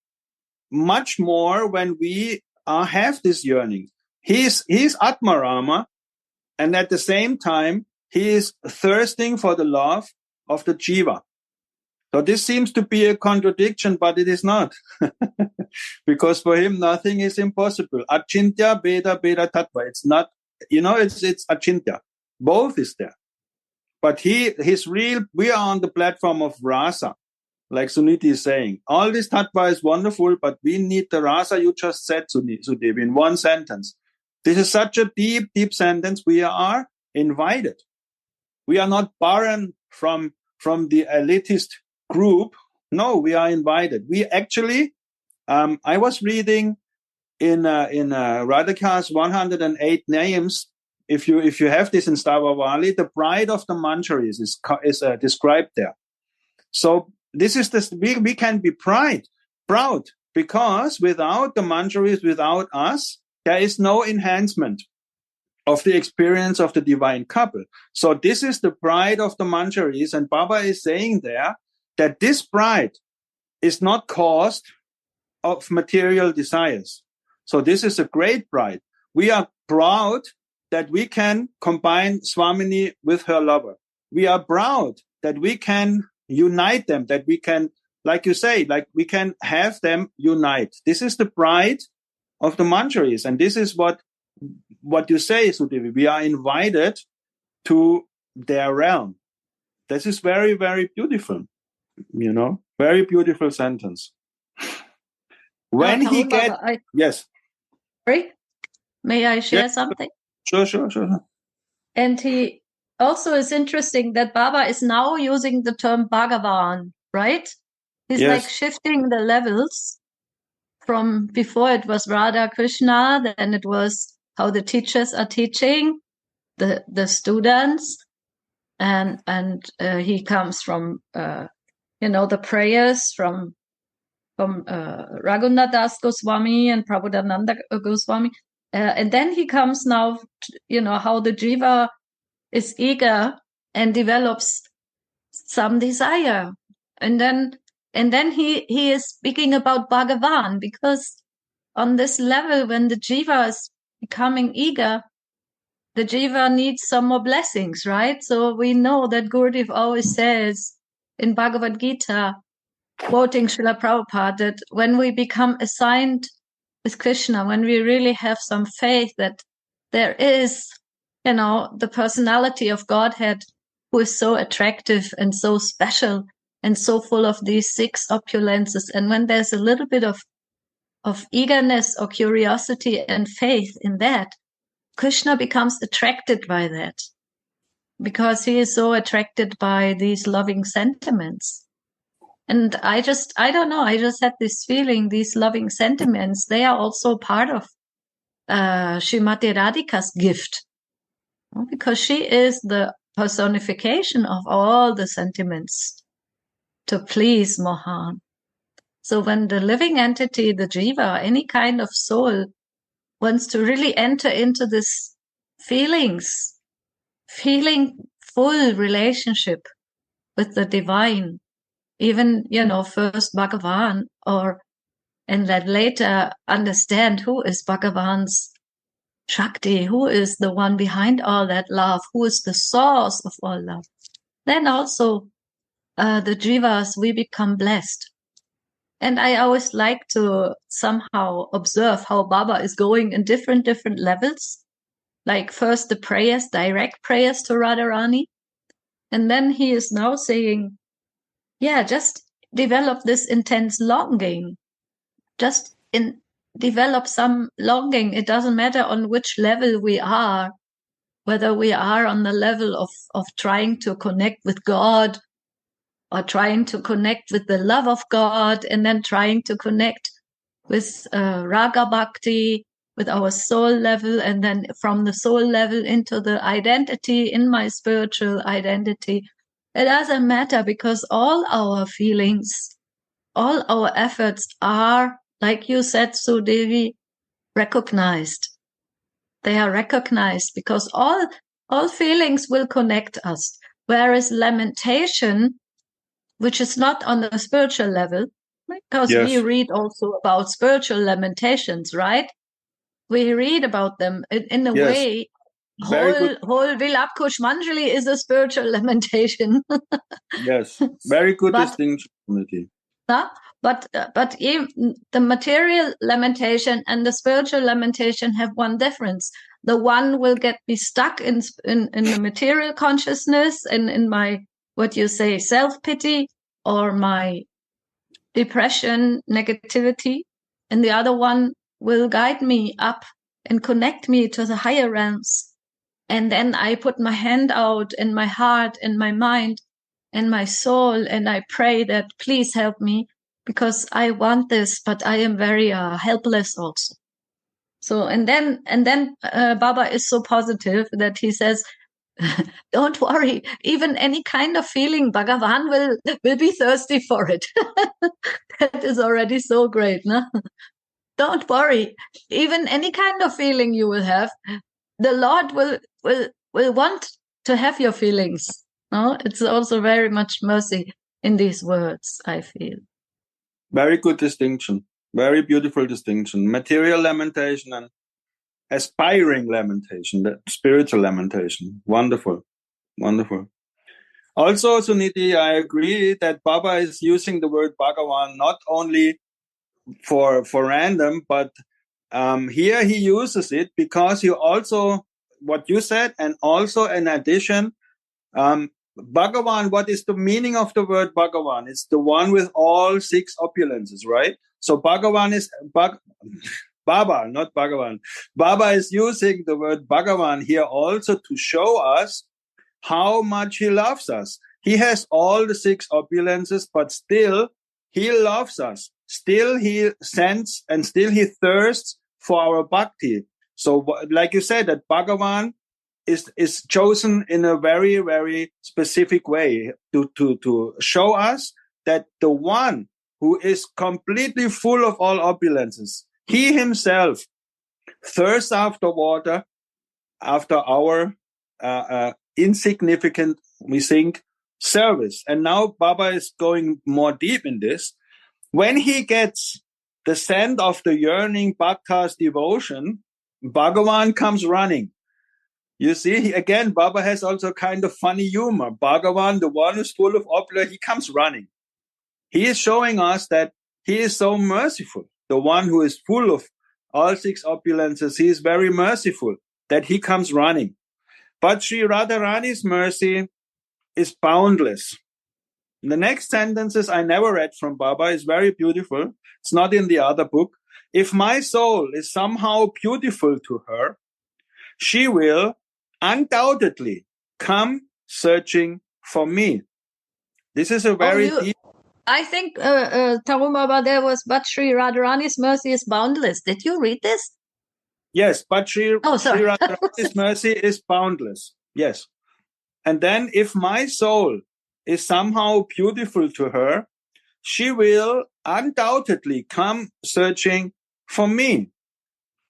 much more when we have this yearning. He's Atmarama, and at the same time, he is thirsting for the love of the jiva. So this seems to be a contradiction, but it is not. Because for him, nothing is impossible. Achintya, Veda, Veda Tattva. It's not, it's Achintya. Both is there. But we are on the platform of Rasa, like Suniti is saying. All this Tattva is wonderful, but we need the Rasa you just said, Sudevi, in one sentence. This is such a deep, deep sentence. We are invited. We are not barren from the elitist group. No, we are invited. We actually, I was reading in Radhika's 108 names. If you have this in Stavavali, the bride of the Manjaris is described there. So this is we can be proud, because without the Manjaris, without us, there is no enhancement of the experience of the divine couple. So this is the bride of the Manjaris, and Baba is saying there that this bride is not caused of material desires. So this is a great bride. We are proud that we can combine Swamini with her lover. We are proud that we can unite them, that we can, like you say, like we can have them unite. This is the bride of the Manjaris, and this is what you say, Sudevi. We are invited to their realm. This is very, very beautiful. Very beautiful sentence. When he gets... Yes. Sorry? May I share something? Sure. And he also is interesting that Baba is now using the term Bhagavan, right? He's like shifting the levels from before it was Radha Krishna, then it was how the teachers are teaching the students, and he comes from the prayers from Raghunath Das Goswami and Prabodhananda Goswami, and then he comes now how the jiva is eager and develops some desire, and then he is speaking about Bhagavan, because on this level, when the jiva is becoming eager, the jiva needs some more blessings, right? So we know that Gurudev always says in Bhagavad Gita, quoting Srila Prabhupada, that when we become assigned with Krishna, when we really have some faith that there is, the personality of Godhead who is so attractive and so special and so full of these 6 opulences, and when there's a little bit of eagerness or curiosity and faith in that, Krishna becomes attracted by that, because he is so attracted by these loving sentiments. And I don't know, I just had this feeling, these loving sentiments, they are also part of Srimati Radhika's gift. Because she is the personification of all the sentiments to please Mohan. So when the living entity, the jiva, any kind of soul, wants to really enter into this feeling full relationship with the divine, even, first Bhagavan, and then later understand who is Bhagavan's Shakti, who is the one behind all that love, who is the source of all love. Then also the jivas, we become blessed. And I always like to somehow observe how Baba is going in different levels. Like first the prayers, direct prayers to Radharani. And then he is now saying, just develop this intense longing. Just develop some longing. It doesn't matter on which level we are, whether we are on the level of trying to connect with God, or trying to connect with the love of God, and then trying to connect with Raga Bhakti, with our soul level, and then from the soul level into the identity, in my spiritual identity. It doesn't matter, because all our feelings, all our efforts are, like you said, Sudevi, recognized. They are recognized because all feelings will connect us. Whereas lamentation, which is not on the spiritual level, because we read also about spiritual lamentations, right? We read about them in a way. Whole Vilap Kushmanjali is a spiritual lamentation. Yes, very good distinction. But the material lamentation and the spiritual lamentation have one difference. The one will get me stuck in the material consciousness and in my, what you say, self-pity or my depression, negativity. And the other one will guide me up and connect me to the higher realms. And then I put my hand out in my heart and my mind and my soul, and I pray that please help me, because I want this, but I am very helpless also. So, and then Baba is so positive that he says, don't worry, even any kind of feeling, Bhagavan will be thirsty for it. That is already so great, no? Don't worry, even any kind of feeling you will have, the Lord will want to have your feelings. No, it's also very much mercy in these words, I feel. Very good distinction. Very beautiful distinction. Material lamentation and aspiring lamentation, the spiritual lamentation. Wonderful. Wonderful. Also, Sudhanidhi, I agree that Baba is using the word Bhagavan not only for random, but here he uses it because he also, what you said, and also in addition, Bhagavan, what is the meaning of the word Bhagavan? It's the one with all six opulences, right? So Bhagavan is Baba, not Bhagavan. Baba is using the word Bhagavan here also to show us how much he loves us. He has all the six opulences, but still he loves us. Still he sends and still he thirsts for our bhakti. So like you said, that Bhagavan is chosen in a very, very specific way to show us that the one who is completely full of all opulences, he himself thirsts after water, after our insignificant, we think, service. And now Baba is going more deep in this. When he gets the scent of the yearning Bhakta's devotion, Bhagavan comes running. You see, again, Baba has also kind of funny humor. Bhagavan, the one who's full of opulence, he comes running. He is showing us that he is so merciful. The one who is full of all six opulences, he is very merciful that he comes running. But Sri Radharani's mercy is boundless. The next sentences I never read from Baba is very beautiful. It's not in the other book. If my soul is somehow beautiful to her, she will undoubtedly come searching for me. This is a very deep. I think, Tarun Baba, there was, but Sri Radharani's mercy is boundless. Did you read this? Yes, but Sri sorry. Radharani's mercy is boundless. Yes. And then if my soul is somehow beautiful to her, she will undoubtedly come searching for me.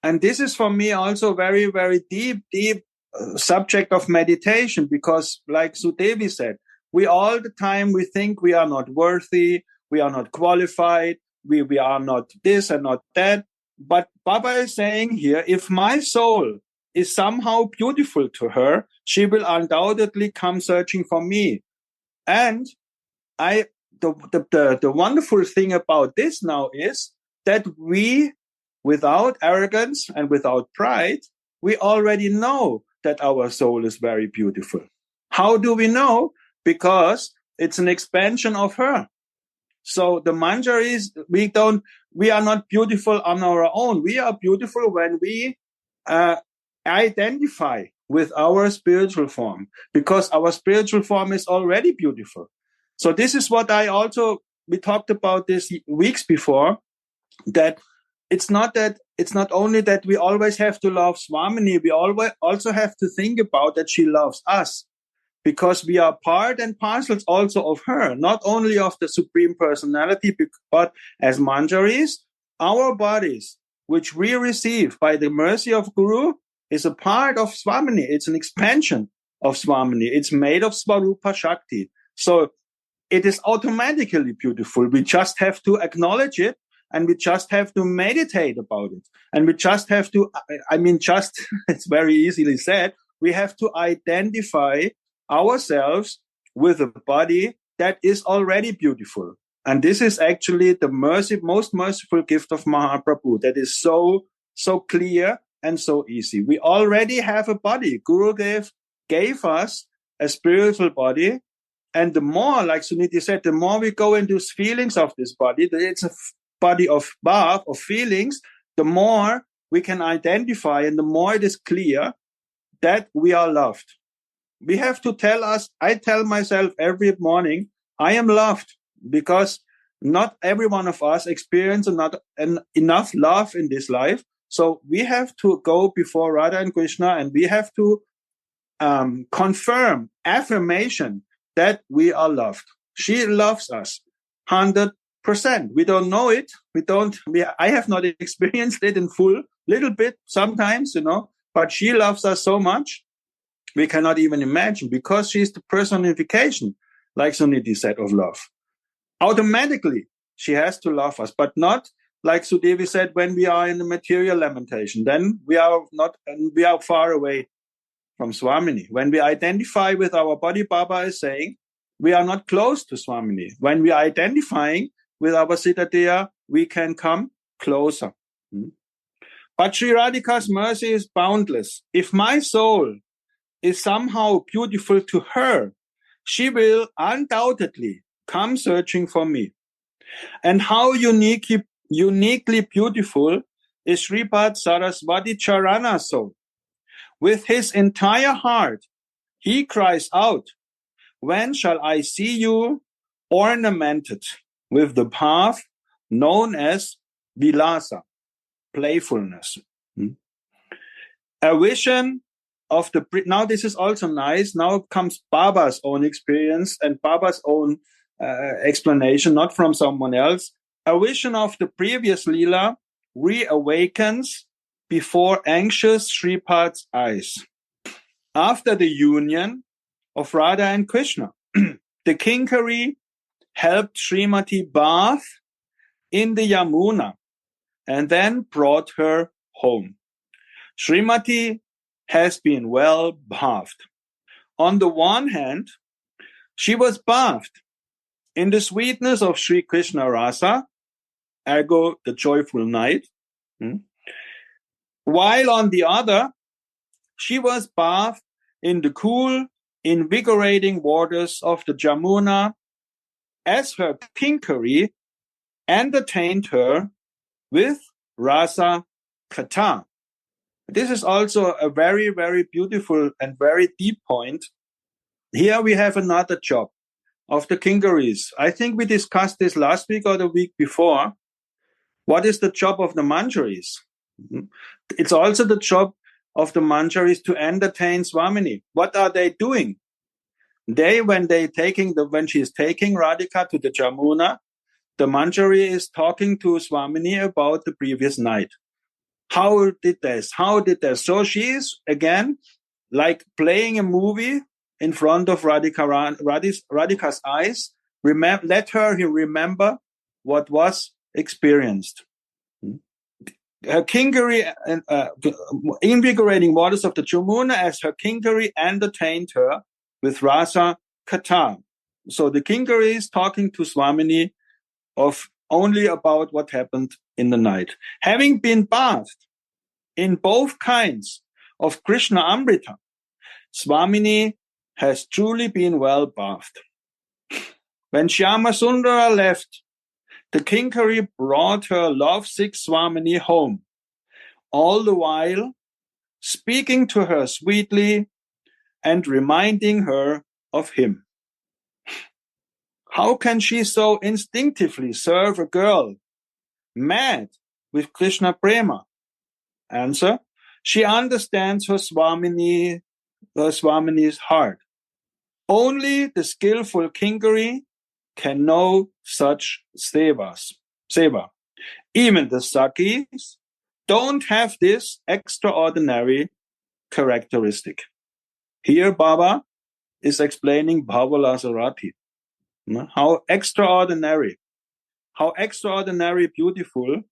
And this is for me also very, very deep subject of meditation, because like Sudevi said, we all the time, we think we are not worthy, we are not qualified, we are not this and not that. But Baba is saying here, if my soul is somehow beautiful to her, she will undoubtedly come searching for me. And the wonderful thing about this now is that we, without arrogance and without pride, we already know that our soul is very beautiful. How do we know? Because it's an expansion of her. So the mantra is, we are not beautiful on our own. We are beautiful when we identify with our spiritual form, because our spiritual form is already beautiful. So this is what we talked about this weeks before, that it's not only that we always have to love Swamini, we always also have to think about that she loves us, because we are part and parcels also of her, not only of the Supreme Personality, but as manjaris, our bodies, which we receive by the mercy of Guru, is a part of Swamini. It's an expansion of Swamini. It's made of Swarupa Shakti. So it is automatically beautiful. We just have to acknowledge it, and we just have to meditate about it. And we just have to, it's very easily said, we have to identify ourselves with a body that is already beautiful. And this is actually the most merciful gift of Mahaprabhu, that is so clear and so easy. We already have a body. Gurudev gave us a spiritual body. And the more, like Sudhanidhi said, the more we go into feelings of this body, it's a body of bhav, of feelings, the more we can identify and the more it is clear that we are loved. We have to I tell myself every morning, I am loved, because not every one of us experience enough love in this life. So we have to go before Radha and Krishna, and we have to confirm, affirmation, that we are loved. She loves us 100%. We don't know it. I have not experienced it in full, little bit sometimes, but she loves us so much. We cannot even imagine, because she's the personification, like Sudhanidhi said, of love. Automatically, she has to love us, but not like Sudevi said, when we are in the material lamentation. Then we are far away from Swamini. When we identify with our body, Baba is saying, we are not close to Swamini. When we are identifying with our Siddhadeha, we can come closer. But Sri Radhika's mercy is boundless. If my soul is somehow beautiful to her, she will undoubtedly come searching for me. And how uniquely beautiful is Sripad Saraswati Charana's soul. With his entire heart, he cries out, when shall I see you ornamented with the path known as vilasa, playfulness? A vision of now this is also nice. Now comes Baba's own experience and Baba's own explanation, not from someone else. A vision of the previous Leela reawakens before anxious Sripad's eyes. After the union of Radha and Krishna, the Kinkari helped Srimati bath in the Yamuna and then brought her home. Srimati has been well bathed. On the one hand, she was bathed in the sweetness of Sri Krishna Rasa, ergo the joyful night, while on the other, she was bathed in the cool, invigorating waters of the Jamuna, as her Kinkari entertained her with Rasa Katha. This is also a very, very beautiful and very deep point. Here we have another job. of the Kingaris. I think we discussed this last week or the week before. What is the job of the Manjaris? It's also the job of the Manjaris to entertain Swamini. What are they doing? When she is taking Radhika to the Jamuna, the Manjari is talking to Swamini about the previous night. How did this? So she is, again, like playing a movie in front of Radhika's eyes. Let her remember what was experienced. Her Kingari, invigorating waters of the Jamuna, as her Kingari entertained her with Rasa Katha. So the Kingari is talking to Swamini only about what happened in the night. Having been bathed in both kinds of Krishna Amrita, Swamini has truly been well bathed. When Shyama Sundara left, the Kinkari brought her lovesick Swamini home, all the while speaking to her sweetly and reminding her of him. How can she so instinctively serve a girl mad with Krishna Prema? Answer: she understands her Swamini's heart. Only the skillful Kinkari can know such seva. Even the Sakis don't have this extraordinary characteristic. Here Baba is explaining Bhavalasarati. How extraordinary beautiful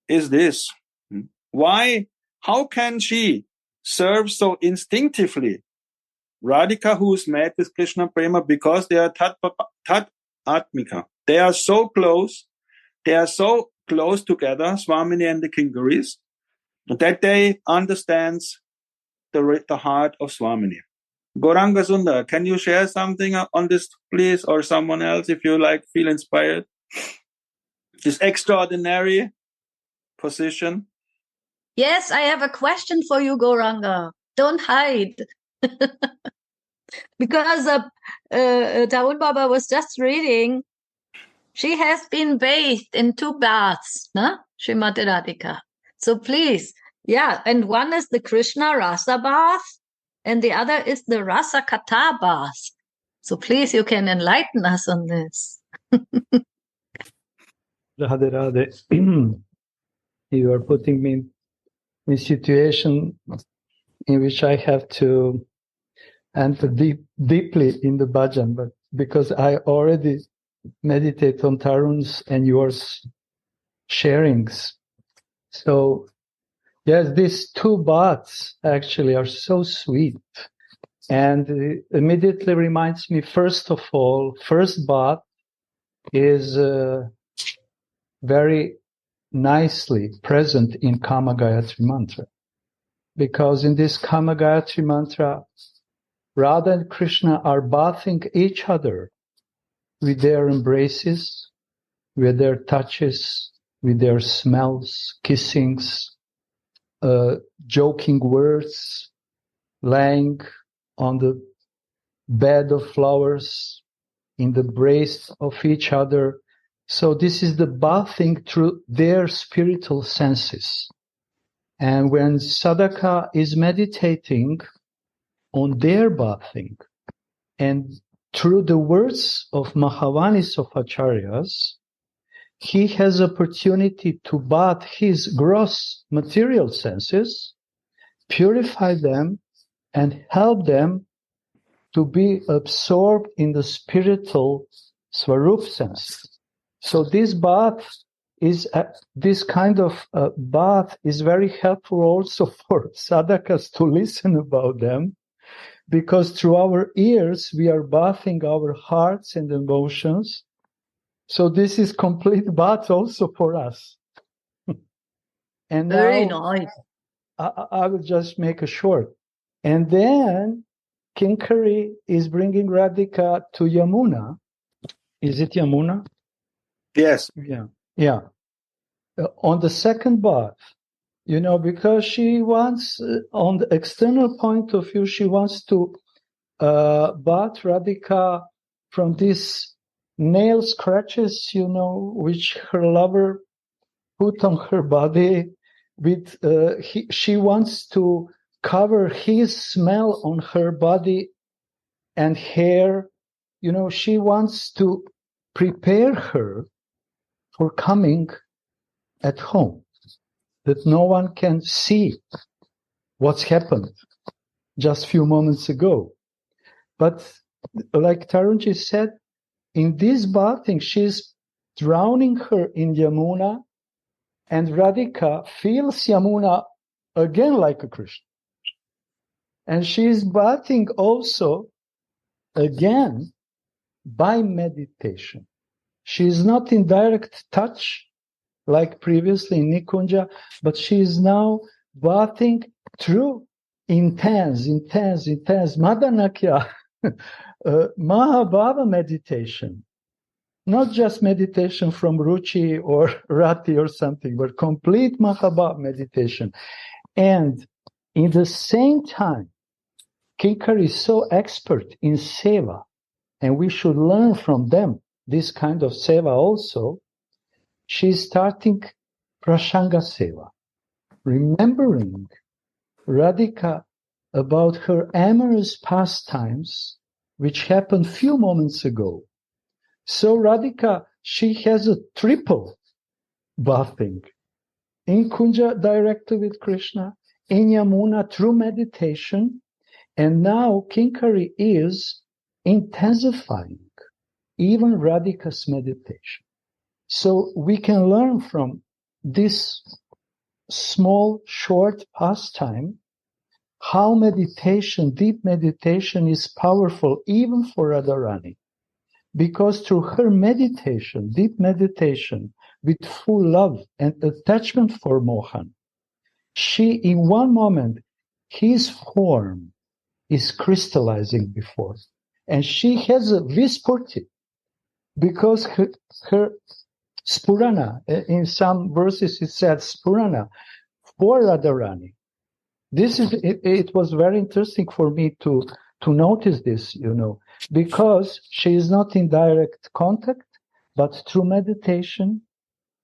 is this? Why? How can she serve so instinctively Radhika, who is mad with Krishna Prema? Because they are tat atmika. They are so close. They are so close together, Swamini and the Kingaris, that they understand the heart of Swamini. Gauranga Sundar, can you share something on this, please, or someone else, if you feel inspired? This extraordinary position. Yes, I have a question for you, Gauranga. Don't hide. Because Tarun Baba was just reading, she has been bathed in 2 baths, Srimati Radhika. So please, and one is the Krishna Rasa bath, and the other is the Rasa Katha bath. So please, you can enlighten us on this. Radhe Radhe. You are putting me in a situation in which I have to enter deeply in the bhajan, but because I already meditate on Tarun's and yours sharings. So, yes, these 2 baths actually are so sweet. And it immediately reminds me, first of all, first bath is very nicely present in Kama Gayatri Mantra. Because in this Kama Gayatri Mantra, Radha and Krishna are bathing each other with their embraces, with their touches, with their smells, kissings, joking words, lying on the bed of flowers, in the embrace of each other. So this is the bathing through their spiritual senses. And when sadhaka is meditating on their bathing, and through the words of Mahavanis of Acharyas, he has opportunity to bath his gross material senses, purify them, and help them to be absorbed in the spiritual Swarup sense. So this bath is this kind of bath is very helpful also for sadhakas to listen about them, because through our ears we are bathing our hearts and emotions. So this is complete bath also for us. And Very now nice. I will just make a short. And then Kinkari is bringing Radhika to Yamuna. Is it Yamuna? Yes. Yeah. On the second bath, because she wants, on the external point of view, she wants to bath Radhika from these nail scratches, which her lover put on her body. She wants to cover his smell on her body and hair. She wants to prepare her for coming at home, that no one can see what's happened just a few moments ago. But like Tarunji said, in this bathing, she's drowning her in Yamuna, and Radhika feels Yamuna again like a Krishna. And she's bathing also again by meditation. She's not in direct touch like previously in Nikunja, but she is now bathing through intense Madhanakya, Mahabhava meditation. Not just meditation from Ruchi or Rati or something, but complete Mahabhava meditation. And in the same time, Kinkar is so expert in seva, and we should learn from them this kind of seva also. She's starting Prashanga Seva, remembering Radhika about her amorous pastimes, which happened few moments ago. So Radhika, she has a triple bathing. In Kunja directly with Krishna, in Yamuna through meditation, and now Kinkari is intensifying even Radhika's meditation. So we can learn from this small, short pastime how meditation, deep meditation, is powerful even for Radharani. Because through her meditation, deep meditation, with full love and attachment for Mohan, she, in one moment, his form is crystallizing before. And she has a vispurti, because her Spurana, in some verses it said Spurana, for Radharani. It was very interesting for me to notice this, because she is not in direct contact, but through meditation,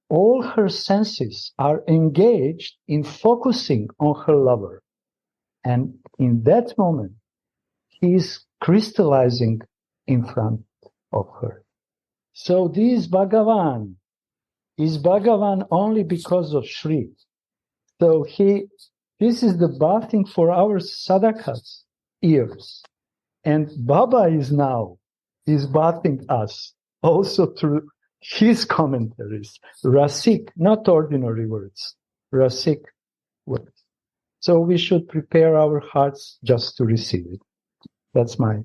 all her senses are engaged in focusing on her lover. And in that moment, he is crystallizing in front of her. So this Bhagavan is Bhagavan only because of Shri. So this is the bathing for our sadhakas ears. And Baba is bathing us also through his commentaries. Rasik, not ordinary words, Rasik words. So we should prepare our hearts just to receive it. That's my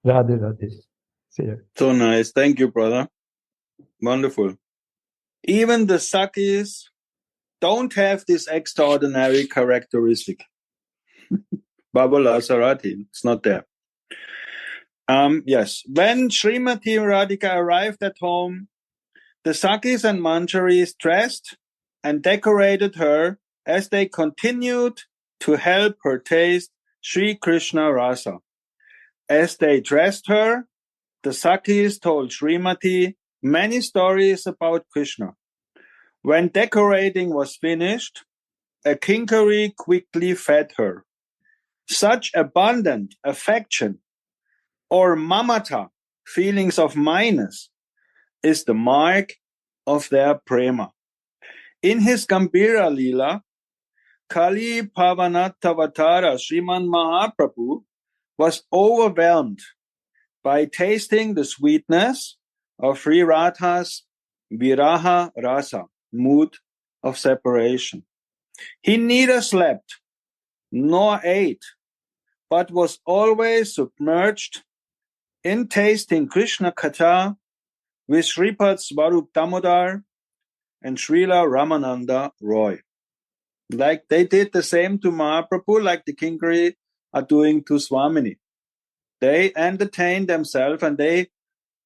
Radhe Radhe. So nice. Thank you, brother. Wonderful. Even the Sakis don't have this extraordinary characteristic. Babala Sarati, it's not there. Yes. When Srimati Radhika arrived at home, the Sakis and Manjaris dressed and decorated her as they continued to help her taste Sri Krishna Rasa. As they dressed her, the Sakis told Srimati many stories about Krishna. When decorating was finished, a kinkari quickly fed her. Such abundant affection or mamata, feelings of minus, is the mark of their prema. In his Gambhira Leela, Kali Pavanatavatara Sriman Mahaprabhu was overwhelmed by tasting the sweetness of Sri Radha's Viraha Rasa, mood of separation. He neither slept nor ate, but was always submerged in tasting Krishna Katha with Sripad Swarup Damodar and Srila Ramananda Roy. Like they did the same to Mahaprabhu, like the Kinkari are doing to Swamini. They entertain themselves and they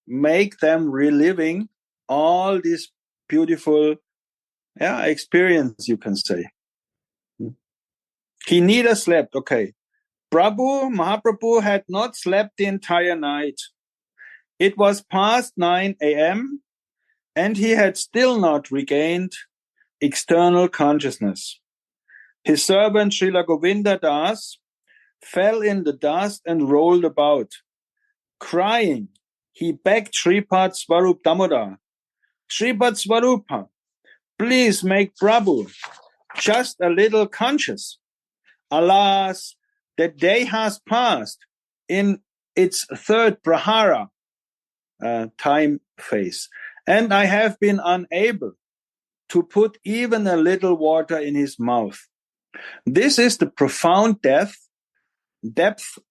make them reliving all this beautiful experience, you can say. He neither slept, okay. Mahaprabhu had not slept the entire night. It was past 9 a.m., and he had still not regained external consciousness. His servant Srila Govinda Das fell in the dust and rolled about. Crying, he begged Shripad Swarup Damodar, Shripad Swarupa, please make Prabhu just a little conscious. Alas, the day has passed in its third prahara, time phase, and I have been unable to put even a little water in his mouth. This is the profound depth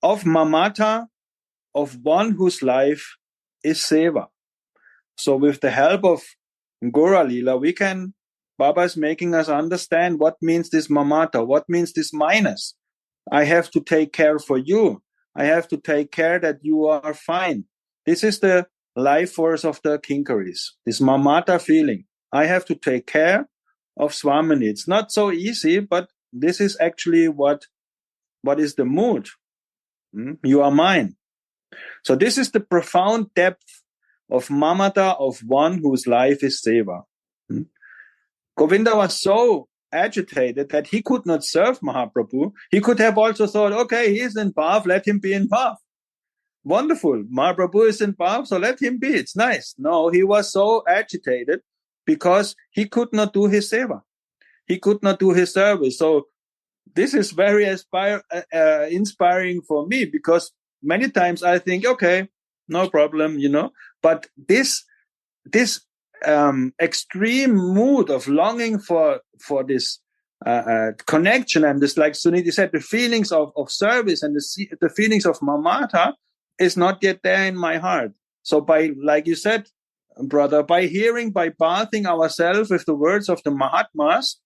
of mamata of one whose life is seva. So with the help of Gora Lila, Baba is making us understand what means this mamata, what means this minus. I have to take care for you. I have to take care that you are fine. This is the life force of the kinkaris, this mamata feeling. I have to take care of Swamini. It's not so easy, but this is actually what is the mood. You are mine. So this is the profound depth of mamata of one whose life is seva. Govinda was so agitated that he could not serve Mahaprabhu. He could have also thought, okay, he is in bhav, let him be in bhav. Wonderful. Mahaprabhu is in bhav, so let him be. It's nice. No, he was so agitated because he could not do his seva. He could not do his service. So this is very inspiring for me, because many times I think, okay, no problem, but this extreme mood of longing for this connection, and this, like Sudhanidhi said, the feelings of service and the feelings of mamata is not yet there in my heart. So by, like you said, brother, by bathing ourselves with the words of the Mahatmas,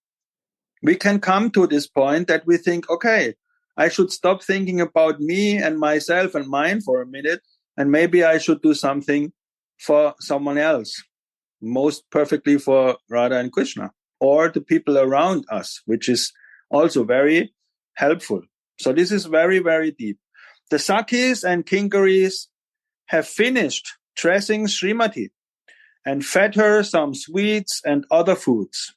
we can come to this point that we think, okay, I should stop thinking about me and myself and mine for a minute, and maybe I should do something for someone else, most perfectly for Radha and Krishna, or the people around us, which is also very helpful. So this is very, very deep. The Sakhis and Kinkaris have finished dressing Srimati and fed her some sweets and other foods.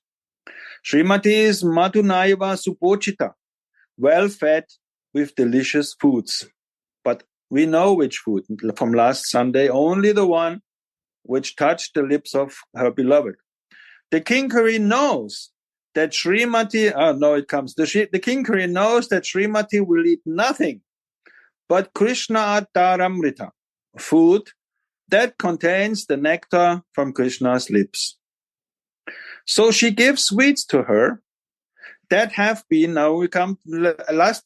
Srimati is Madhunaiva Supochita, well fed with delicious foods. But we know which food from last Sunday, only the one which touched the lips of her beloved. The Kinkari knows that Srimati, the Kinkari knows that Srimati will eat nothing but Krishna Taramrita, food that contains the nectar from Krishna's lips. So she gives sweets to her that have been, now we come, last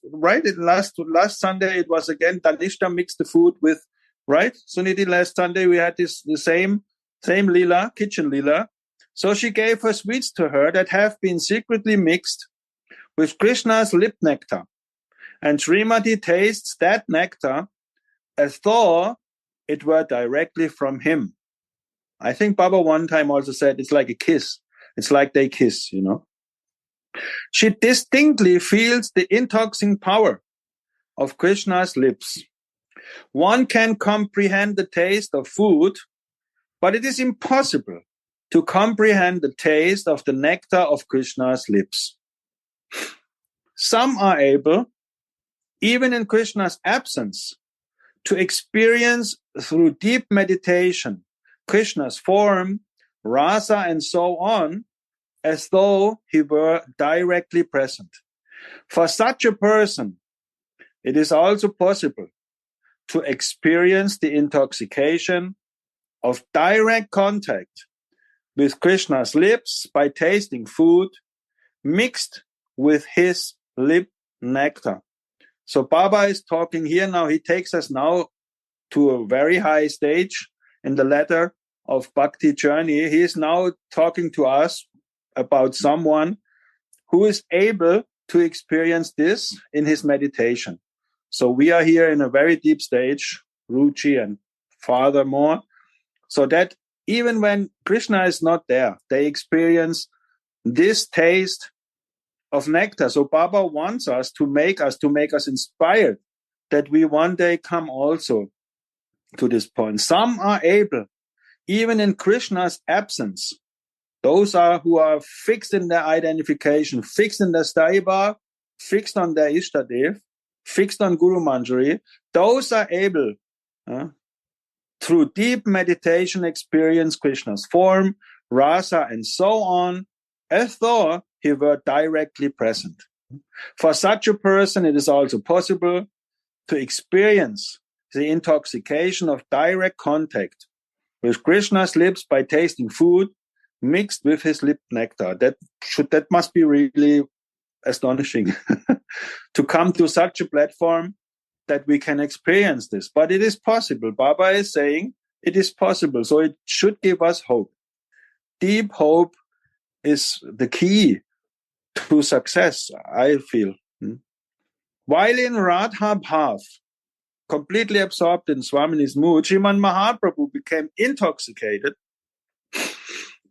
Sunday it was again, Tanishta mixed the food with, right? Sudhanidhi, last Sunday we had the same lila, kitchen lila. So she gave her sweets to her that have been secretly mixed with Krishna's lip nectar. And Srimati tastes that nectar as though it were directly from him. I think Baba one time also said it's like a kiss. It's like they kiss, She distinctly feels the intoxicating power of Krishna's lips. One can comprehend the taste of food, but it is impossible to comprehend the taste of the nectar of Krishna's lips. Some are able, even in Krishna's absence, to experience through deep meditation Krishna's form, rasa, and so on, as though he were directly present. For such a person, it is also possible to experience the intoxication of direct contact with Krishna's lips by tasting food mixed with his lip nectar. So Baba is talking here now. He takes us now to a very high stage in the ladder of Bhakti journey. He is now talking to us about someone who is able to experience this in his meditation. So we are here in a very deep stage, Ruchi and furthermore, so that even when Krishna is not there, they experience this taste of nectar. So Baba wants us to make us inspired, that we one day come also to this point. Some are able, even in Krishna's absence, those who are fixed in their identification, fixed in their staiva, fixed on their Ishtadev, fixed on Guru Manjari, those are able, through deep meditation, experience Krishna's form, rasa, and so on, as though he were directly present. For such a person, it is also possible to experience the intoxication of direct contact with Krishna's lips by tasting food mixed with his lip nectar. That must be really astonishing to come to such a platform that we can experience this. But it is possible. Baba is saying it is possible. So it should give us hope. Deep hope is the key to success, I feel. While in Radha Bhav, completely absorbed in Swamini's mood, Sriman Mahaprabhu became intoxicated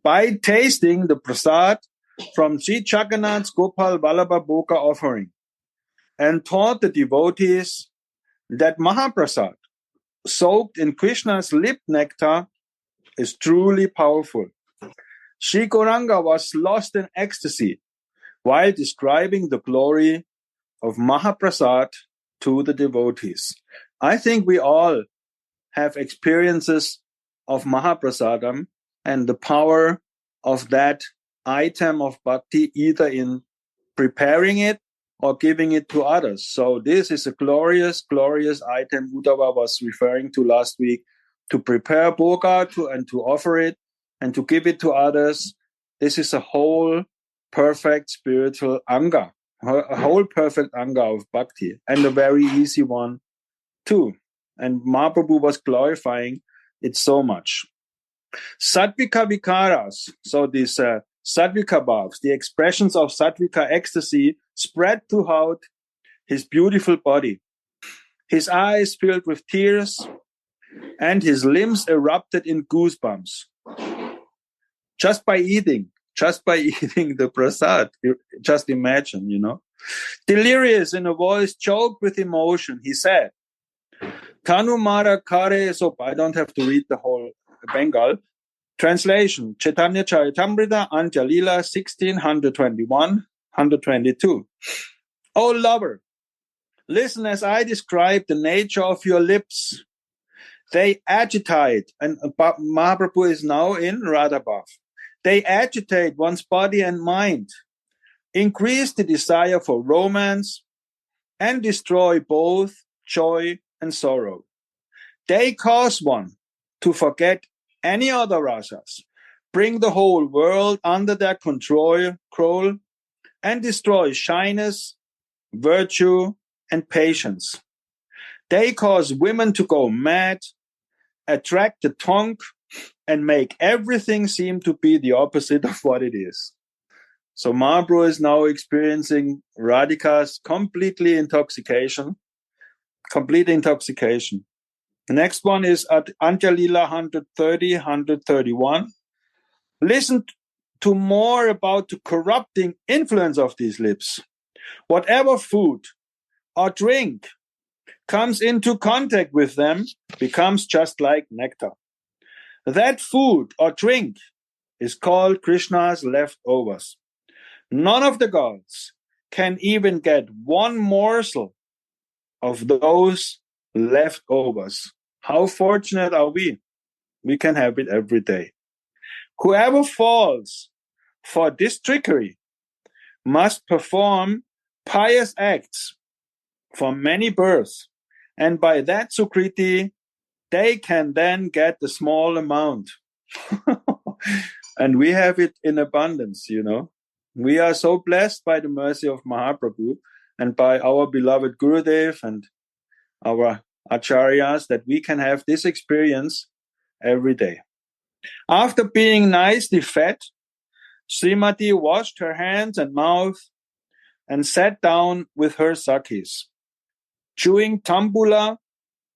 by tasting the prasad from Sri Jagannath's Gopal Vallabha Bhoga offering, and taught the devotees that Mahaprasad, soaked in Krishna's lip nectar, is truly powerful. Sri Gauranga was lost in ecstasy while describing the glory of Mahaprasad to the devotees. I think we all have experiences of Mahaprasadam and the power of that item of bhakti, either in preparing it or giving it to others. So this is a glorious, glorious item Uddhava was referring to last week, to prepare bhoga and to offer it and to give it to others. This is a whole perfect spiritual anga, a whole perfect anga of bhakti, and a very easy one too. And Mahaprabhu was glorifying it so much. Sattvika vikaras, so these sattvika bhavs, the expressions of sattvika ecstasy, spread throughout his beautiful body. His eyes filled with tears, and his limbs erupted in goosebumps. Just by eating the prasad. Just imagine, Delirious in a voice choked with emotion, he said, Tanu Mara Kare, so I don't have to read the whole Bengal. Translation, Chaitanya Charitamrita, Antya-lila, 1621-122. O lover, listen as I describe the nature of your lips. They agitate, and Mahaprabhu is now in Radha Bhav. They agitate one's body and mind, increase the desire for romance, and destroy both joy and sorrow. They cause one to forget any other rasas, bring the whole world under their control, and destroy shyness, virtue, and patience. They cause women to go mad, attract the tongue, and make everything seem to be the opposite of what it is. So Mahaprabhu is now experiencing Radhika's complete intoxication. The next one is at Antya-lila 130, 131. Listen to more about the corrupting influence of these lips. Whatever food or drink comes into contact with them becomes just like nectar. That food or drink is called Krishna's leftovers. None of the gods can even get one morsel of those leftovers. How fortunate are we? We can have it every day. Whoever falls for this trickery must perform pious acts for many births, and by that sukriti, they can then get the small amount. And we have it in abundance, We are so blessed by the mercy of Mahaprabhu and by our beloved Gurudev and our acharyas that we can have this experience every day. After being nicely fed, Srimati washed her hands and mouth and sat down with her sakhis. Chewing tambula,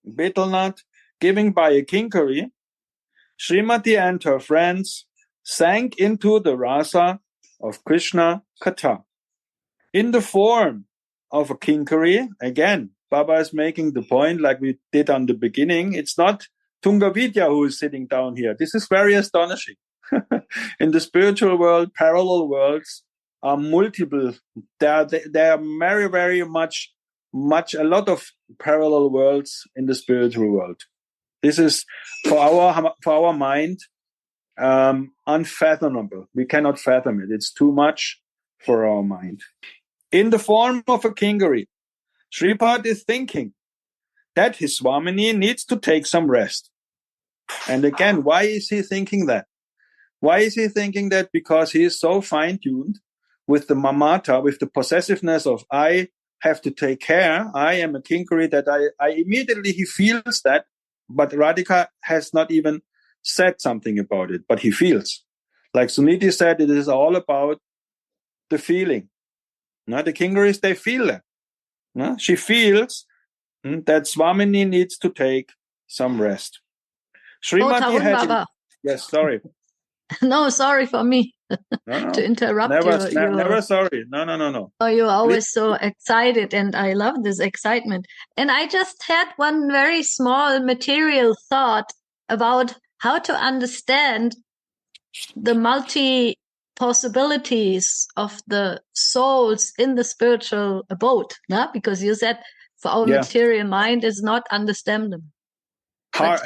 betel nut, given by a kinkari, Srimati and her friends sank into the rasa of Krishna Katha. In the form of a kinkari, again, Baba is making the point like we did on the beginning, it's not Tungavidya who is sitting down here. This is very astonishing. In the spiritual world, parallel worlds are multiple. There are very, very much a lot of parallel worlds in the spiritual world. This is for our mind unfathomable. We cannot fathom it. It's too much for our mind. In the form of a kingari, Shripad is thinking that his Swamini needs to take some rest. And again, why is he thinking that? Why is he thinking that? Because he is so fine-tuned with the mamata, with the possessiveness of I have to take care, I am a kinkari, that I immediately he feels that, but Radhika has not even said something about it, but he feels. Like Sudhanidhi said, it is all about the feeling. No, the kinkaris, they feel that. No? She feels that Swamini needs to take some rest. Srimati Tarun had... Baba. Yes, sorry. No, sorry for me to interrupt you. Never sorry. No. Oh, you're always so excited, and I love this excitement. And I just had one very small material thought about how to understand the multi possibilities of the souls in the spiritual abode, no? Because you said for our material mind is not understandable. Hard.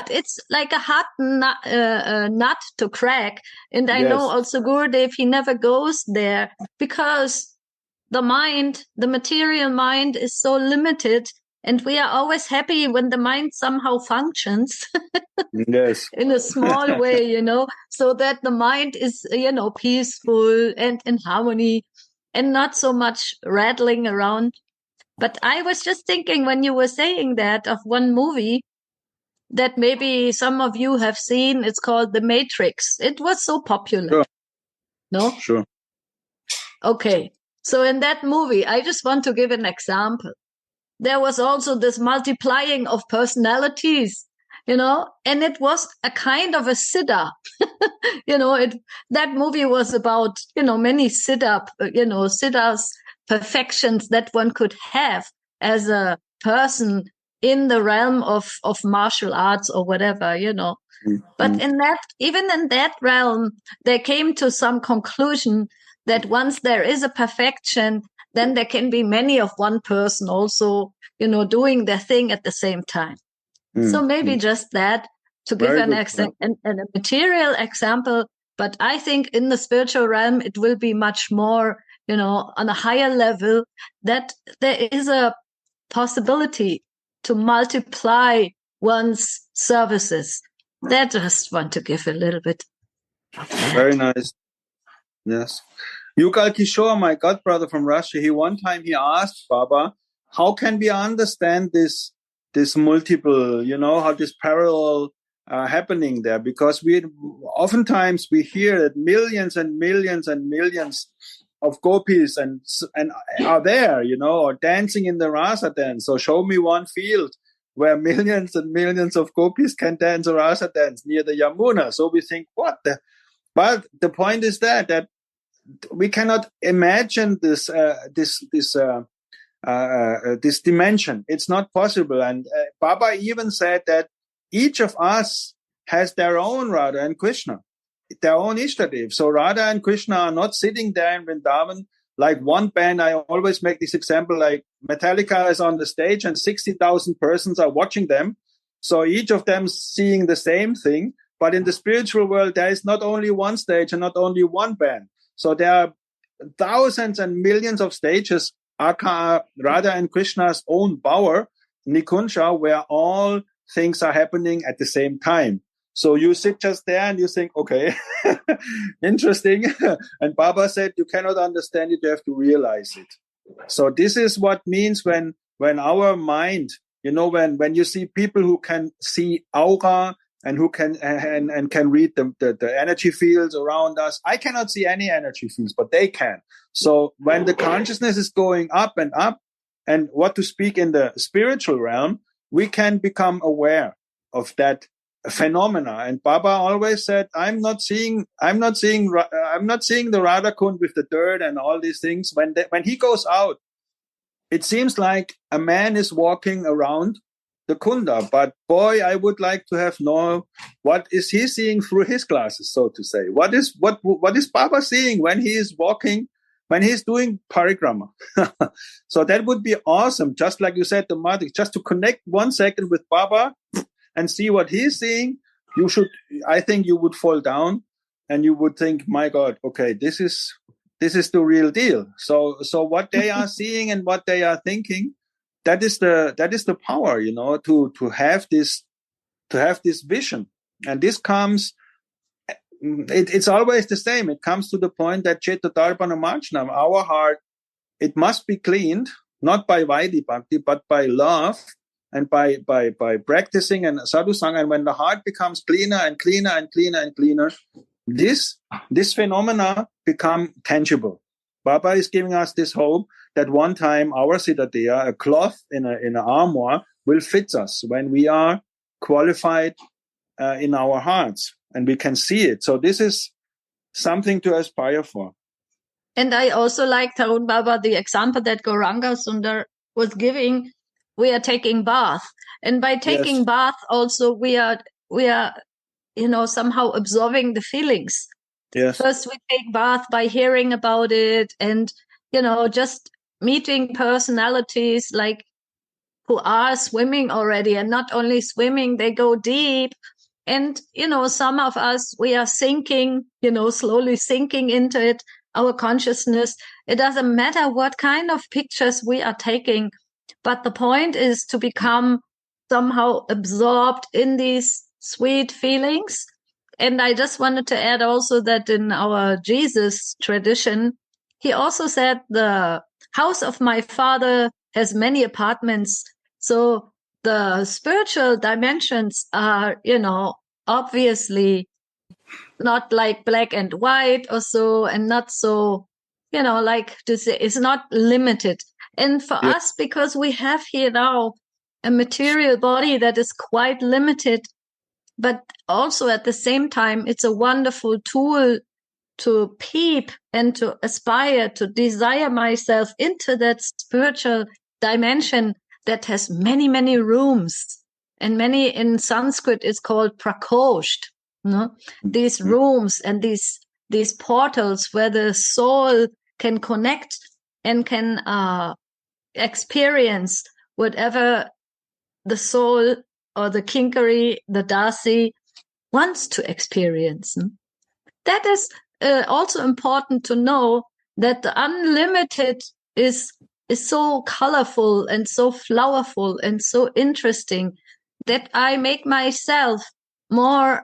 It's like a hard nut to crack. And I know also Gurudev, he never goes there because the material mind is so limited. And we are always happy when the mind somehow functions in a small way, so that the mind is, peaceful and in harmony and not so much rattling around. But I was just thinking when you were saying that of one movie that maybe some of you have seen. It's called The Matrix. It was so popular. Sure. No? Sure. Okay. So in that movie, I just want to give an example. There was also this multiplying of personalities, and it was a kind of a siddha. That movie was about, many siddhas, perfections that one could have as a person in the realm of martial arts or whatever, But even in that realm, they came to some conclusion that once there is a perfection, then there can be many of one person also, doing their thing at the same time. So maybe just that to give a material example. But I think in the spiritual realm, it will be much more, on a higher level, that there is a possibility to multiply one's services. That I just want to give a little bit. Very nice. Yes. Yugal Kishore, my godbrother from Russia, one time he asked Baba, how can we understand this multiple, how this parallel happening there? Because oftentimes we hear that millions and millions and millions of gopis and are there, or dancing in the Rasa dance. So show me one field where millions and millions of gopis can dance a Rasa dance near the Yamuna. So we think, but the point is that we cannot imagine this dimension. It's not possible. And Baba even said that each of us has their own Radha and Krishna, their own Ishtadev. So Radha and Krishna are not sitting there in Vrindavan like one band. I always make this example, like Metallica is on the stage and 60,000 persons are watching them. So each of them seeing the same thing. But in the spiritual world, there is not only one stage and not only one band. So there are thousands and millions of stages, aka Radha and Krishna's own power, Nikunja, where all things are happening at the same time. So you sit just there and you think, okay, interesting. And Baba said, you cannot understand it, you have to realize it. So this is what means when our mind, when you see people who can see aura and who can and can read the energy fields around us. I cannot see any energy fields, but they can. So when the consciousness is going up, and what to speak in the spiritual realm, we can become aware of that phenomena. And Baba always said, I'm not seeing the Radha Kund with the dirt and all these things. When he goes out, it seems like a man is walking around the Kunda. But boy, I would like to have know what is he seeing through his glasses, so to say. What is Baba seeing when he is walking, when he's doing parikrama? So that would be awesome. Just like you said, the Mati, just to connect 1 second with Baba and see what he's seeing. I think you would fall down and you would think, my God, okay, this is the real deal. So what they are seeing and what they are thinking, that is the power, to have this vision. And this comes, it's always the same. It comes to the point that Cetadarpana Marjanam, our heart, it must be cleaned, not by Vaidhi Bhakti, but by love and by practicing and sadhusanga. And when the heart becomes cleaner and cleaner and cleaner and cleaner, this phenomena become tangible. Baba is giving us this hope that one time our Siddhadeha, a cloth in an armoire, will fit us when we are qualified in our hearts and we can see it. So this is something to aspire for. And I also like, Tarun Baba, the example that Gauranga Sundar was giving. We are taking bath, and by taking bath also we are somehow absorbing the feelings. Yes. First we take bath by hearing about it and just meeting personalities like who are swimming already, and not only swimming, they go deep. And some of us, we are sinking, slowly sinking into it, our consciousness. It doesn't matter what kind of pictures we are taking, but the point is to become somehow absorbed in these sweet feelings. And I just wanted to add also that in our Jesus tradition, he also said, the house of my father has many apartments. So the spiritual dimensions are, obviously not like black and white or so, and not so, like to say, it's not limited. And for us, because we have here now a material body that is quite limited, but also at the same time, it's a wonderful tool to peep and to aspire, to desire myself into that spiritual dimension that has many, many rooms. And many in Sanskrit is called prakosht. These rooms and these portals where the soul can connect and can experience whatever the soul or the kinkari, the dasi, wants to experience. That is also important to know, that the unlimited is so colorful and so flowerful and so interesting that I make myself more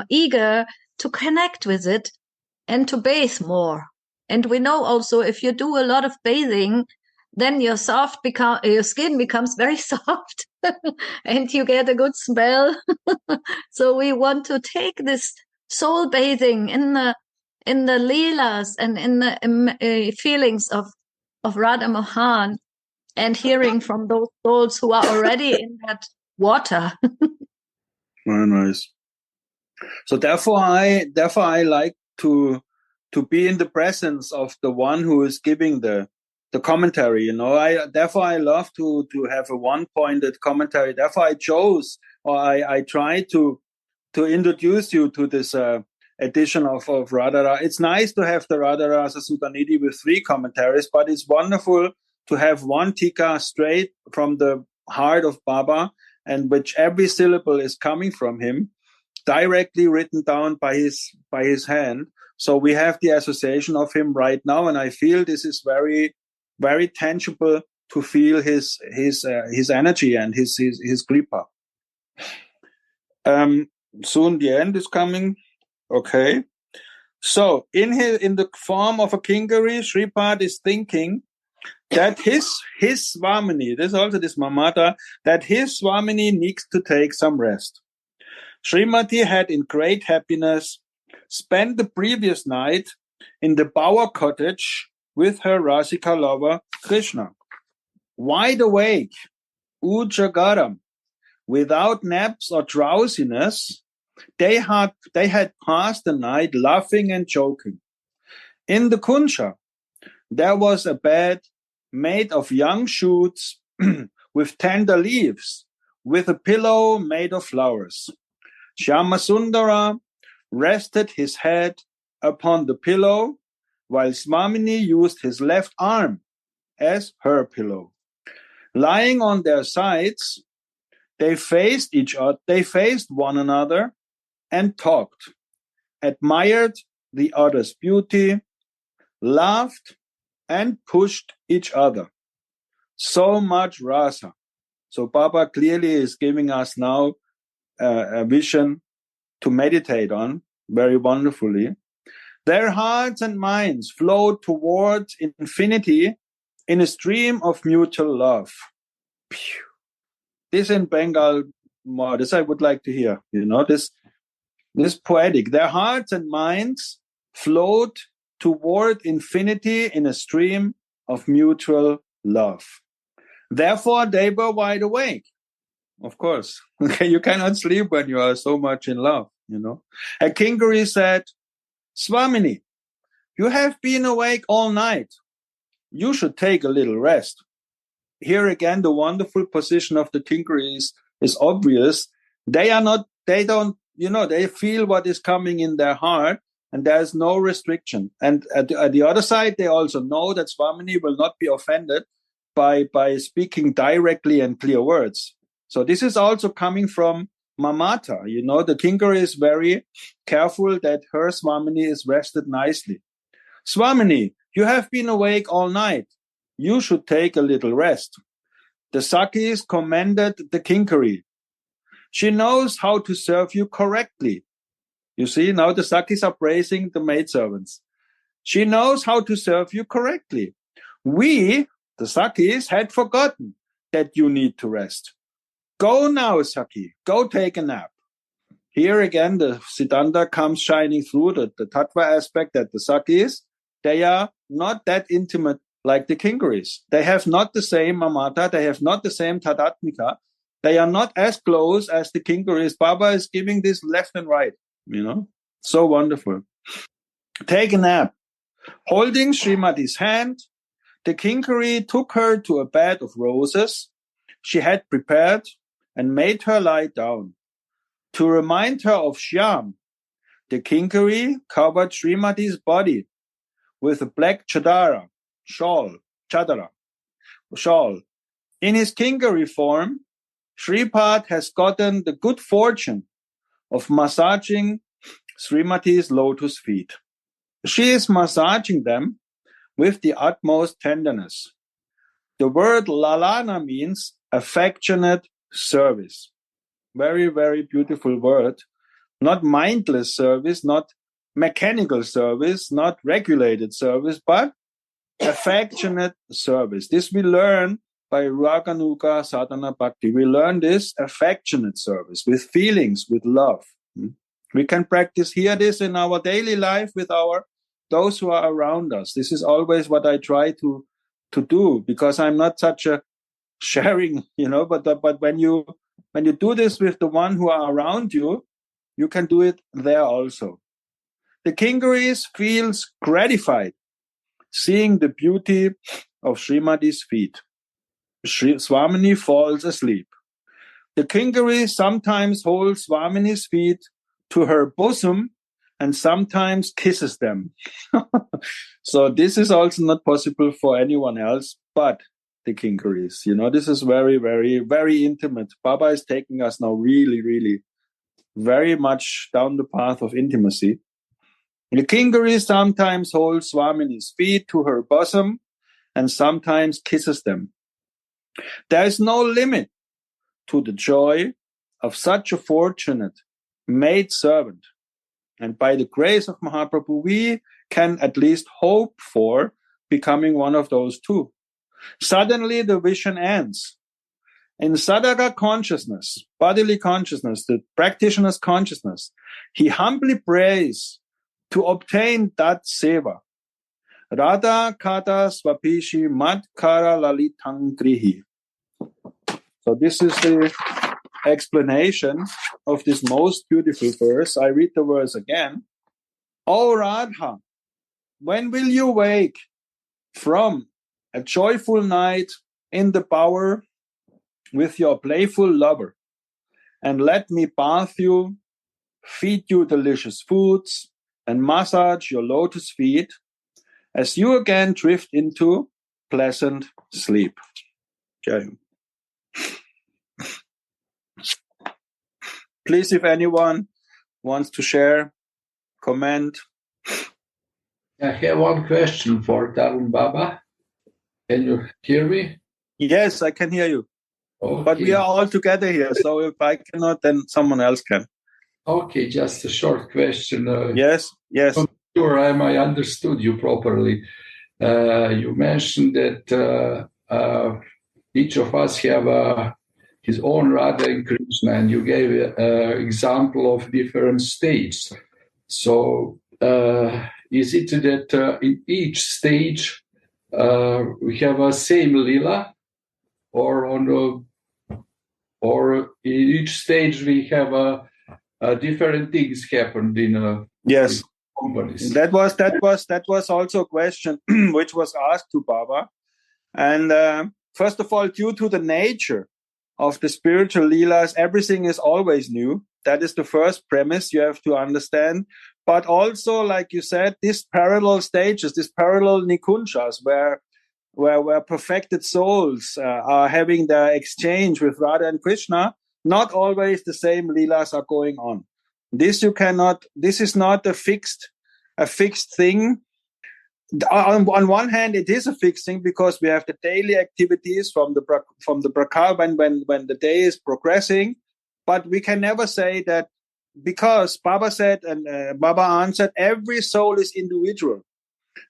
eager to connect with it and to bathe more. And we know also, if you do a lot of bathing, then your skin becomes very soft and you get a good smell. So we want to take this soul bathing in the leelas and in the feelings of Radha Mohan, and hearing from those souls who are already in that water. Very nice. So therefore I like to be in the presence of the one who is giving the commentary. Therefore I love to have a one-pointed commentary. Therefore I chose, or I try to introduce you to this edition of Radha. It's nice to have the Radha Rasa Sudhanidhi with 3 commentaries, but it's wonderful to have one tika straight from the heart of Baba, and which every syllable is coming from him, directly written down by his hand. So we have the association of him right now, and I feel this is very, very tangible to feel his energy and his kripa. Soon the end is coming. Okay. So in the form of a kinkari, Shripad is thinking that his Swamini, there's also this Mamata, that his Swamini needs to take some rest. Srimati had in great happiness spent the previous night in the Bower cottage with her Rasika lover Krishna. Wide awake, Ujagaram, without naps or drowsiness, they had passed the night laughing and joking. In the Kunsha, there was a bed made of young shoots with tender leaves, with a pillow made of flowers. Shyamasundara rested his head upon the pillow, while Swamini used his left arm as her pillow. Lying on their sides, they faced one another and talked, admired the other's beauty, laughed, and pushed each other. So much rasa. So Baba clearly is giving us now a vision to meditate on very wonderfully. Their hearts and minds flowed towards infinity in a stream of mutual love. Phew. This in Bengal, this I would like to hear. This poetic. Their hearts and minds flowed toward infinity in a stream of mutual love. Therefore, they were wide awake. Of course, you cannot sleep when you are so much in love. A Kingari said, Swamini, you have been awake all night. You should take a little rest. Here again, the wonderful position of the Kingari is obvious. They feel what is coming in their heart, and there is no restriction. And at the other side, they also know that Swamini will not be offended by speaking directly and clear words. So this is also coming from Mamata. The Kingari is very careful that her Swamini is rested nicely. Swamini, you have been awake all night. You should take a little rest. The Sakis commended the Kingari. She knows how to serve you correctly. You see, now the Sakis are praising the maidservants. She knows how to serve you correctly. We, the Sakis, had forgotten that you need to rest. Go now, Saki. Go take a nap. Here again, the Siddhanta comes shining through the Tattva aspect that the Sakis, they are not that intimate like the Kingaris. They have not the same mamata. They have not the same tadatmika. They are not as close as the Kingaris. Baba is giving this left and right, So wonderful. Take a nap. Holding Srimati's hand, the Kingari took her to a bed of roses she had prepared and made her lie down. To remind her of Shyam, the Kingari covered Srimati's body with a black chadara, shawl. In his Kingari form, Shripad has gotten the good fortune of massaging Srimati's lotus feet. She is massaging them with the utmost tenderness. The word lalana means affectionate service. Very, very beautiful word. Not mindless service, not mechanical service, not regulated service, but affectionate service. This we learn by Raganuga Sadhana Bhakti. We learn this affectionate service with feelings, with love. We can practice this in our daily life with those who are around us. This is always what I try to do, because I'm not such a sharing, but when you do this with the one who are around you, you can do it there also. The Kingaris feels gratified seeing the beauty of Srimati's feet. Swamini falls asleep. The Kingari sometimes holds Swamini's feet to her bosom and sometimes kisses them. So this is also not possible for anyone else but the Kingaris. This is very, very, very intimate. Baba is taking us now really, really very much down the path of intimacy. The Kingari sometimes holds Swamini's feet to her bosom and sometimes kisses them. There is no limit to the joy of such a fortunate maid servant. And by the grace of Mahaprabhu, we can at least hope for becoming one of those two. Suddenly the vision ends. In sadhaka consciousness, bodily consciousness, the practitioner's consciousness, he humbly prays to obtain that seva. Radha kata swapishi mad kara lalitang grihi. So this is the explanation of this most beautiful verse. I read the verse again. O Radha, when will you wake from a joyful night in the bower with your playful lover? and let me bath you, feed you delicious foods, and massage your lotus feet as you again drift into pleasant sleep. Okay. Please, if anyone wants to share, comment. I have one question for Tarun Baba. Can you hear me? Yes, I can hear you. Okay. But we are all together here, so if I cannot, then someone else can. Okay, just a short question. Yes. I'm sure I understood you properly. You mentioned that each of us have his own Radha and Krishna, and you gave an example of different stages. So is it that in each stage we have a same lila, or in each stage we have different things happened in yes companies? That was also a question which was asked to Baba, and first of all, due to the nature of the spiritual leelas, everything is always new. That is the first premise you have to understand. But also, like you said, these parallel stages, these parallel nikunjas, where perfected souls are having their exchange with Radha and Krishna, not always the same leelas are going on. This is not a fixed thing. On one hand, it is a fixed thing because we have the daily activities from the prakal when the day is progressing, but we can never say that, because Baba said and Baba answered, every soul is individual,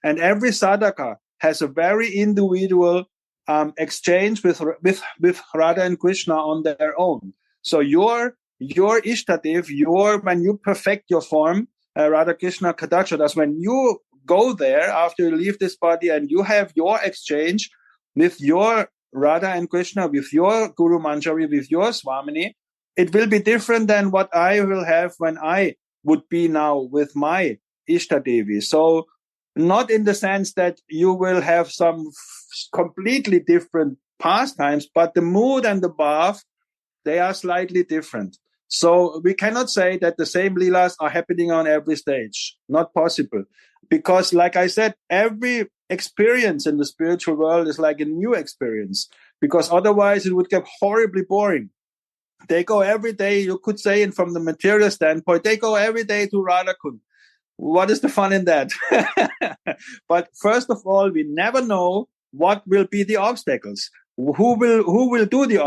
and every sadhaka has a very individual exchange with Radha and Krishna on their own. So your Ishtadev, when you perfect your form, Radha Krishna Kadacha, that's when you go there after you leave this body and you have your exchange with your Radha and Krishna, with your Guru Manjari, with your Swamini. It will be different than what I will have when I would be now with my Ishtadevi. So not in the sense that you will have some completely different pastimes, but the mood and the bath, they are slightly different. So we cannot say that the same leelas are happening on every stage. Not possible. Because, like I said, every experience in the spiritual world is like a new experience. Because otherwise it would get horribly boring. They go every day, you could say, and from the material standpoint, they go every day to Radhakund. What is the fun in that? But first of all, we never know what will be the obstacles. Who will do the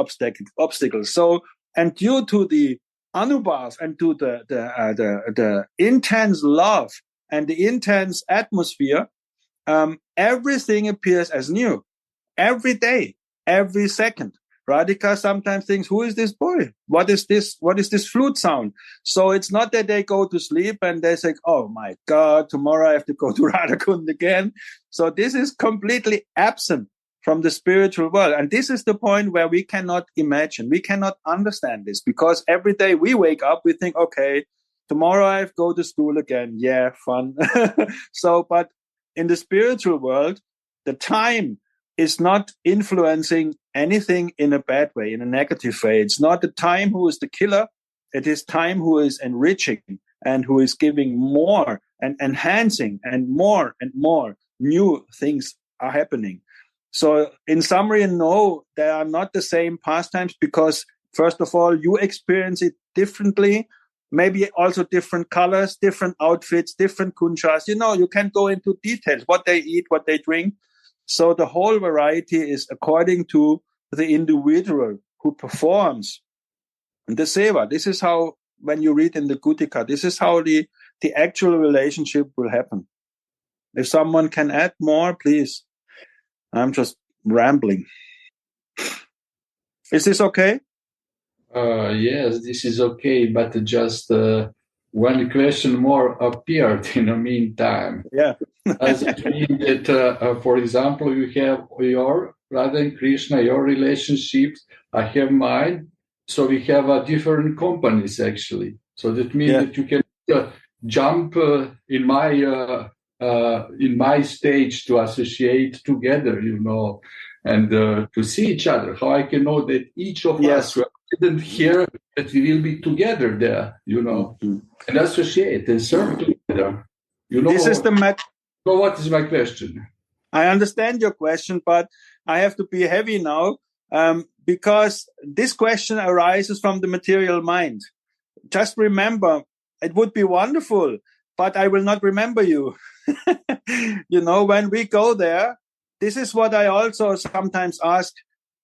obstacles? So, and due to the anubhav and to the intense love and the intense atmosphere, everything appears as new every day, every second. Radhika sometimes thinks, who is this boy? What is this? What is this flute sound? So it's not that they go to sleep and they say, oh my God, tomorrow I have to go to Radhakund again. So this is completely absent from the spiritual world. And this is the point where we cannot imagine, we cannot understand this, because every day we wake up, we think, okay, tomorrow I have to go to school again. Yeah, fun. So, but in the spiritual world, the time is not influencing anything in a bad way, in a negative way. It's not the time who is the killer. It is time who is enriching and who is giving more and enhancing, and more new things are happening. So in summary, no, they are not the same pastimes, because first of all, you experience it differently. Maybe also different colors, different outfits, different kunjas. You can go into details, what they eat, what they drink. So the whole variety is according to the individual who performs the seva. This is how, when you read in the Gutika, this is how the actual relationship will happen. If someone can add more, please. I'm just rambling. Is this okay? Yes, this is okay, but just one question more appeared in the meantime. Yeah. Does it mean that, for example, you have your Radha and Krishna, your relationships, I have mine, so we have different companies actually. So that means that you can jump in my stage to associate together, and to see each other. How I can know that each of us didn't hear that we will be together there, and associate and serve together. This is So what is my question? I understand your question, but I have to be heavy now because this question arises from the material mind. Just remember, it would be wonderful, but I will not remember you. When we go there, this is what I also sometimes ask.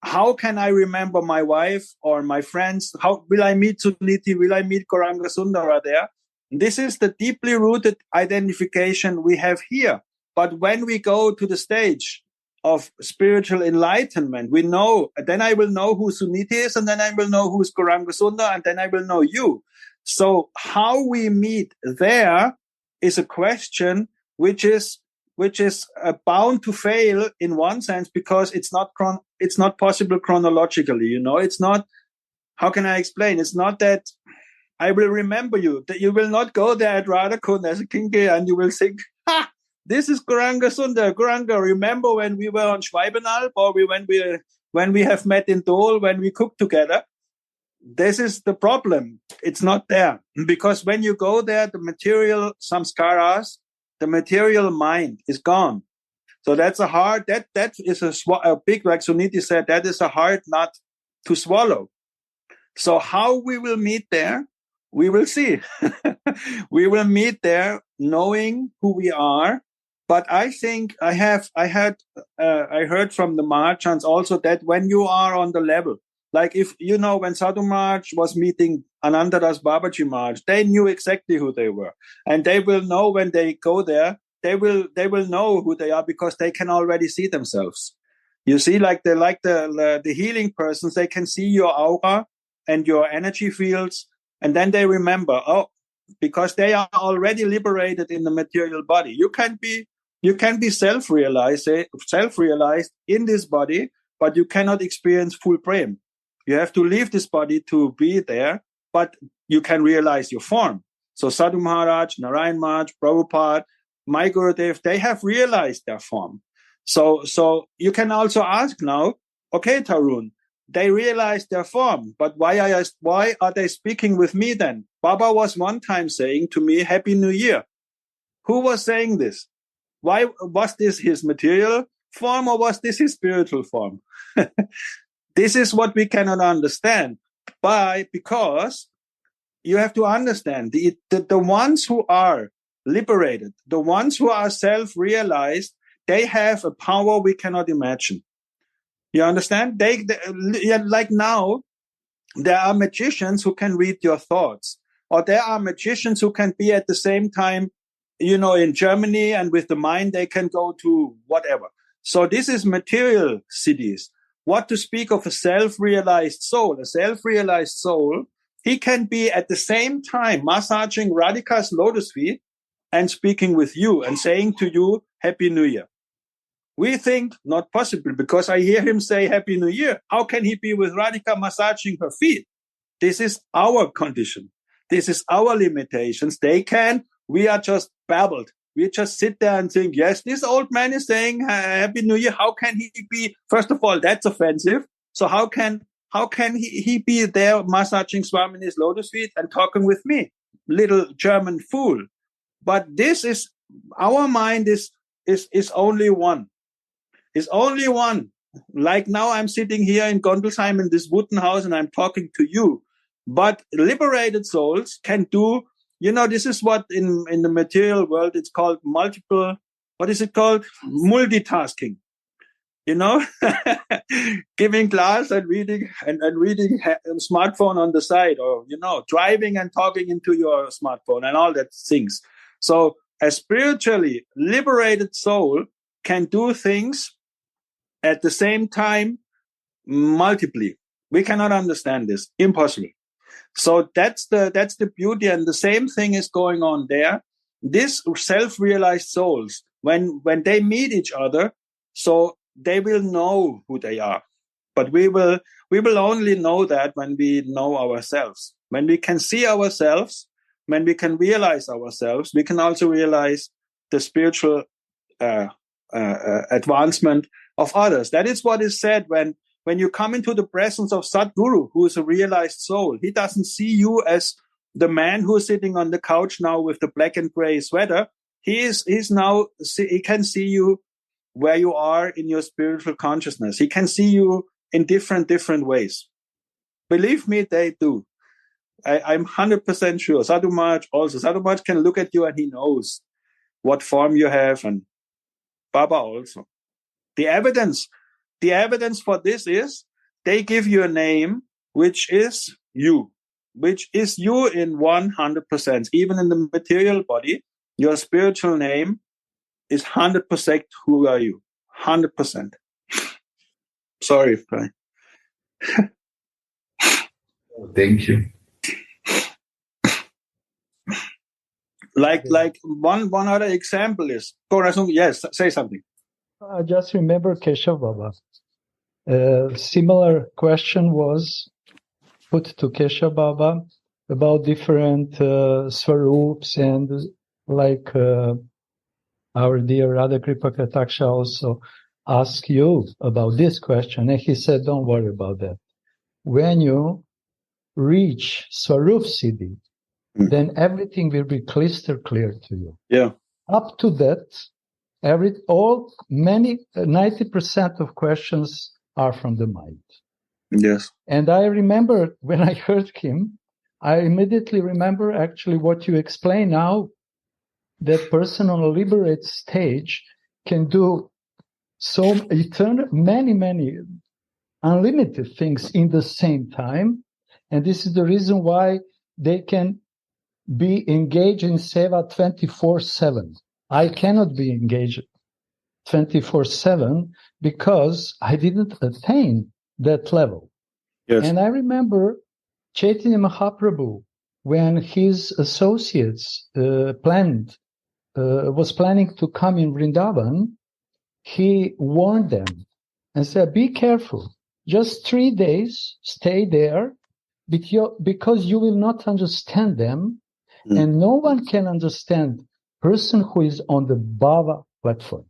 How can I remember my wife or my friends? How will I meet Sudhanidhi? Will I meet Gauranga Sundara there? This is the deeply rooted identification we have here. But when we go to the stage of spiritual enlightenment, we know, then I will know who Sudhanidhi is, and then I will know who's Gauranga Sundara, and then I will know you. So how we meet there is a question which is bound to fail in one sense, because it's not possible chronologically. It's not. How can I explain? It's not that I will remember you. That you will not go there at Radha Kund as a kinke and you will think, "Ha! This is Gauranga Sundara. Gauranga, remember when we were on Schwalbenalb, or when we have met in Dole, when we cooked together?" This is the problem. It's not there, because when you go there, the material samskaras, the material mind is gone. So that's a hard, that is a big, like Sudhanidhi said, that is a hard nut to swallow. So how we will meet there, we will see. We will meet there knowing who we are. But I think I heard from the Mahachans also that when you are on the level, like if when Sadhu Maharaj was meeting Ananta Das Babaji Maharaj, they knew exactly who they were, and they will know when they go there. They will know who they are, because they can already see themselves. You see, like the healing persons, they can see your aura and your energy fields, and then they remember, because they are already liberated in the material body. You can be self-realized in this body, but you cannot experience full prem. You have to leave this body to be there, but you can realize your form. So Sadhu Maharaj, Narayan Maharaj, Prabhupada, my Gurudev, they have realized their form. So you can also ask now, okay, Tarun, they realized their form, but why are they speaking with me then? Baba was one time saying to me, Happy New Year. Who was saying this? Why was this his material form, or was this his spiritual form? This is what we cannot understand. Because you have to understand the ones who are liberated, the ones who are self-realized, they have a power we cannot imagine. You understand? Like now, there are magicians who can read your thoughts, or there are magicians who can be at the same time, in Germany, and with the mind, they can go to whatever. So this is material cities. What to speak of a self-realized soul? A self-realized soul, he can be at the same time massaging Radhika's lotus feet and speaking with you and saying to you, Happy New Year. We think not possible, because I hear him say Happy New Year. How can he be with Radhika massaging her feet? This is our condition. This is our limitations. They can. We are just babbled. We just sit there and think, yes, this old man is saying Happy New Year. How can he be? First of all, that's offensive. So how can he be there massaging Swamini's lotus feet and talking with me? Little German fool. But this is, our mind is only one. Is only one. Like now I'm sitting here in Gondelsheim in this wooden house and I'm talking to you. But liberated souls can do, this is what in the material world it's called multitasking. Giving class and reading and reading a smartphone on the side, or, driving and talking into your smartphone and all that things. So a spiritually liberated soul can do things at the same time multiply. We cannot understand this. Impossible. So that's the beauty, and the same thing is going on there. These self-realized souls, when they meet each other, so they will know who they are. But we will only know that when we know ourselves. When we can see ourselves, when we can realize ourselves, we can also realize the spiritual advancement of others. That is what is said when when you come into the presence of Sadguru, who is a realized soul, he doesn't see you as the man who is sitting on the couch now with the black and gray sweater. He can see you where you are in your spiritual consciousness. He can see you in different ways. Believe me, they do. I'm 100% sure. Sadhu Maharaj also. Sadhu Maharaj can look at you and he knows what form you have, and Baba also. The evidence for this is they give you a name which is you in 100%. Even in the material body, your spiritual name is 100% who are you. 100%. Sorry, Brian. Thank you. Like one other example is, yes, say something. I just remember Keshav Baba. Similar question was put to Keshav Baba about different swarups, and like our dear Radha Kripa Kataksha also asked you about this question, and he said, don't worry about that. When you reach Swarup Siddhi, then everything will be crystal clear to you. Yeah. Up to that, 90% of questions are from the mind. Yes. And I remember when I heard him, I immediately remember actually what you explain now, that person on a liberated stage can do so many unlimited things in the same time. And this is the reason why they can be engaged in seva 24/7. I cannot be engaged 24/7 because I didn't attain that level. Yes. And I remember Chaitanya Mahaprabhu, when his associates was planning to come in Vrindavan, he warned them and said, be careful, just 3 days, stay there, because you will not understand them, and no one can understand person who is on the Baba platform.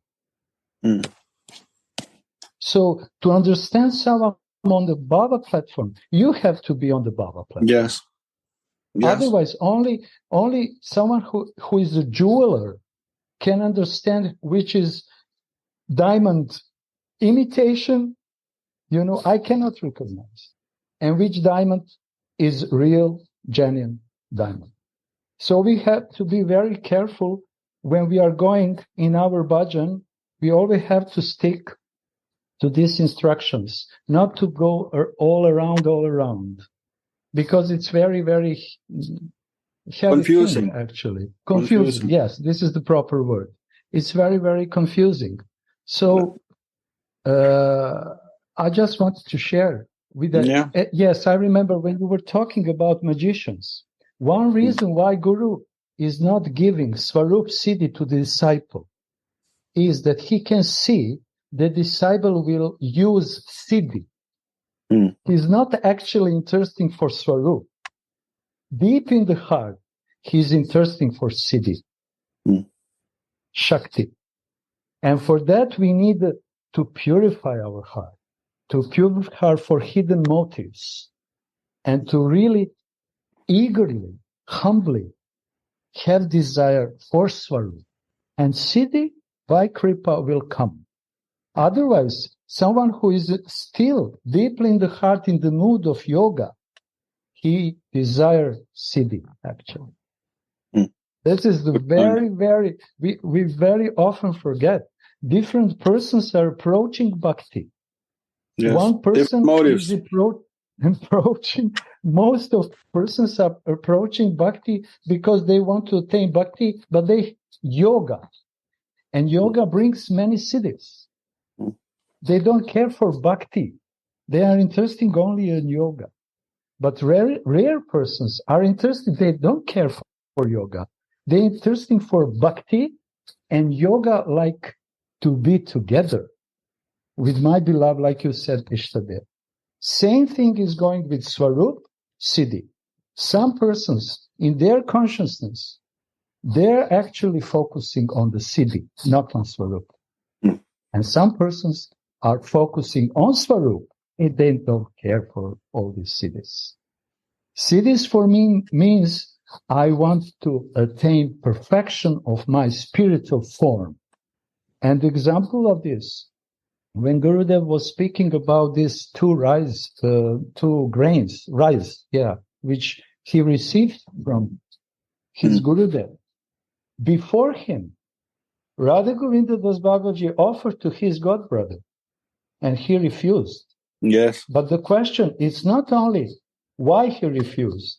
So to understand someone on the Baba platform, you have to be on the Baba platform. Yes. Otherwise, only someone who is a jeweler can understand which is diamond imitation, I cannot recognize, and which diamond is real, genuine diamond. So we have to be very careful when we are going in our bhajan. We always have to stick to these instructions, not to go all around, because it's very, very confusing. Actually, confusing. Yes, this is the proper word. It's very, very confusing. So I just wanted to share with that. Yeah. Yes, I remember when you were talking about magicians. One reason why Guru is not giving Swarup Siddhi to the disciple is that he can see the disciple will use Siddhi. He's not actually interested for Swarup. Deep in the heart, he's interested for Siddhi, Shakti. And for that, we need to purify our heart, to purify for hidden motives, and to really eagerly, humbly have desire for Swarup. And Siddhi by Kripa will come. Otherwise, someone who is still deeply in the heart in the mood of yoga, he desires Siddhi, actually. This is the we very often forget. Different persons are approaching bhakti. Yes. One person motives. is approaching, most of persons are approaching bhakti because they want to attain bhakti, but they yoga. And yoga brings many siddhis. They don't care for bhakti. They are interested only in yoga. But rare persons are interested, they don't care for yoga. They're interested for bhakti and yoga, like to be together with my beloved, like you said, Ishtadev. Same thing is going with Swarup Siddhi. Some persons in their consciousness, they're actually focusing on the Siddhi, not on Swarup. And some persons are focusing on Swarup They don't care for all these siddhis. Siddhis for me means I want to attain perfection of my spiritual form. And the example of this, when Gurudev was speaking about these two grains, rice, which he received from his Gurudev, before him, Radha Govinda Das Babaji offered to his godbrother, and he refused. Yes. But the question is not only why he refused.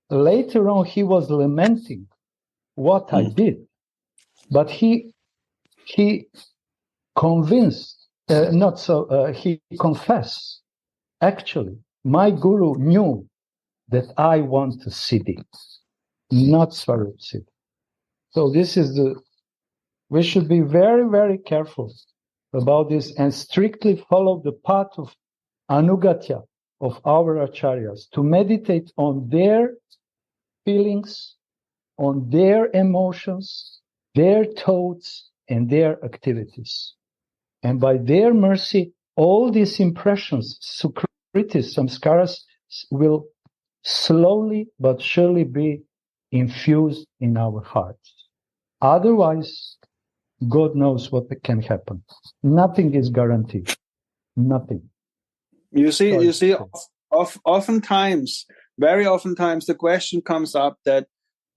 Later on, he was lamenting what I did, but he he confessed, actually, my guru knew that I want to siddhi, not Swarup siddhi. So we should be very, very careful about this and strictly follow the path of anugatya of our acharyas, to meditate on their feelings, on their emotions, their thoughts, and their activities. And by their mercy, all these impressions, sukritis, samskaras, will slowly but surely be infused in our hearts. Otherwise, God knows what can happen. Nothing is guaranteed. Nothing. You see, oftentimes, very oftentimes, the question comes up that,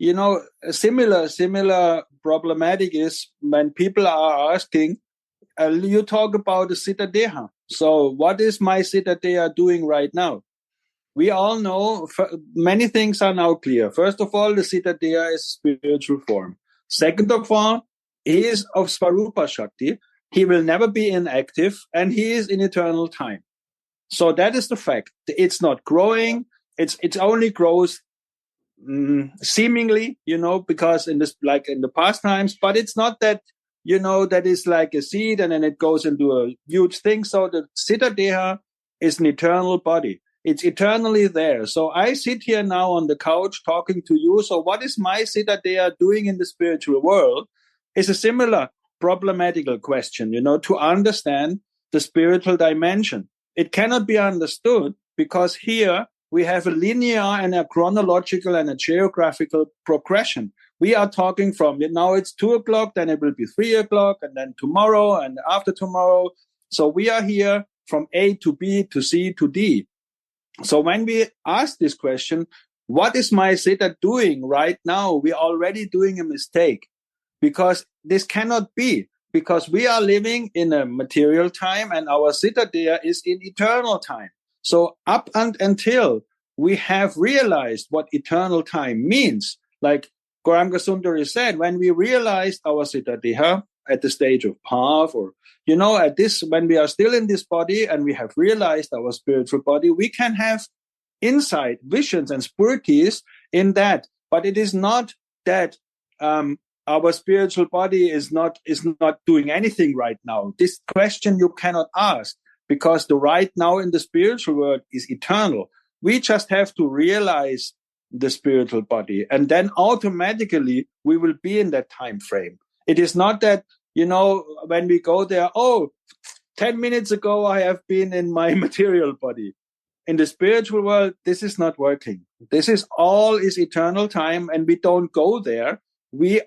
a similar problematic is when people are asking, you talk about the Siddha Deha. So what is my Siddha Deha doing right now? We all know many things are now clear. First of all, the Siddha Deha is spiritual form. Second of all, he is of Svarupa Shakti. He will never be inactive, and he is in eternal time. So that is the fact. It's not growing. It only grows seemingly, because in the past times. But it's not that that is like a seed and then it goes into a huge thing. So the Siddha Deha is an eternal body. It's eternally there. So I sit here now on the couch talking to you. So what is my Siddha Deha doing in the spiritual world? Is a similar problematical question. To understand the spiritual dimension. It cannot be understood because here we have a linear and a chronological and a geographical progression. We are talking from now it's 2:00, then it will be 3:00, and then tomorrow and after tomorrow. So we are here from A to B to C to D. So when we ask this question, what is my Siddha doing right now? We are already doing a mistake because this cannot be. Because we are living in a material time and our Siddha Deha is in eternal time. So up until we have realized what eternal time means, like Gauranga Sundari said, when we realized our Siddha Deha at the stage of Bhav, or, at this, when we are still in this body and we have realized our spiritual body, we can have insight, visions and spurities in that. But it is not that, our spiritual body is not doing anything right now. This question you cannot ask because the right now in the spiritual world is eternal. We just have to realize the spiritual body, and then automatically we will be in that time frame. It is not that, when we go there, 10 minutes ago I have been in my material body. In the spiritual world, this is not working. This is eternal time, and we don't go there. We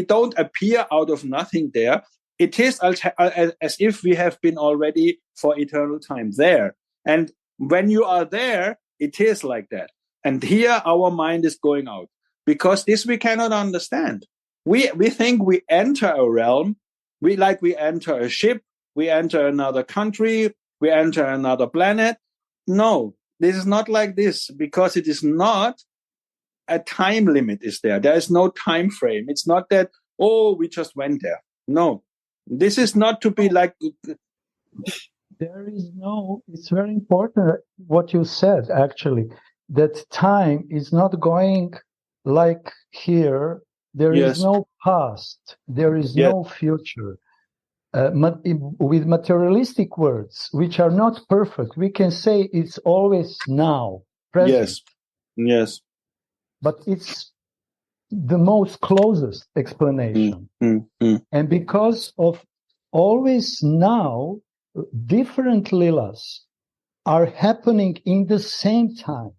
don't appear out of nothing there. It is as if we have been already for eternal time there. And when you are there, it is like that. And here our mind is going out because this we cannot understand. We think we enter a realm. We enter a ship. We enter another country. We enter another planet. No, this is not like this because it is not. A time limit is there. There is no time frame. It's not that, we just went there. No, this is not to be like. It's very important what you said, actually, that time is not going like here. There is no past. There is no future. With materialistic words, which are not perfect, we can say it's always now, present. Yes. But it's the most closest explanation. And because of always now, different lilas are happening in the same time.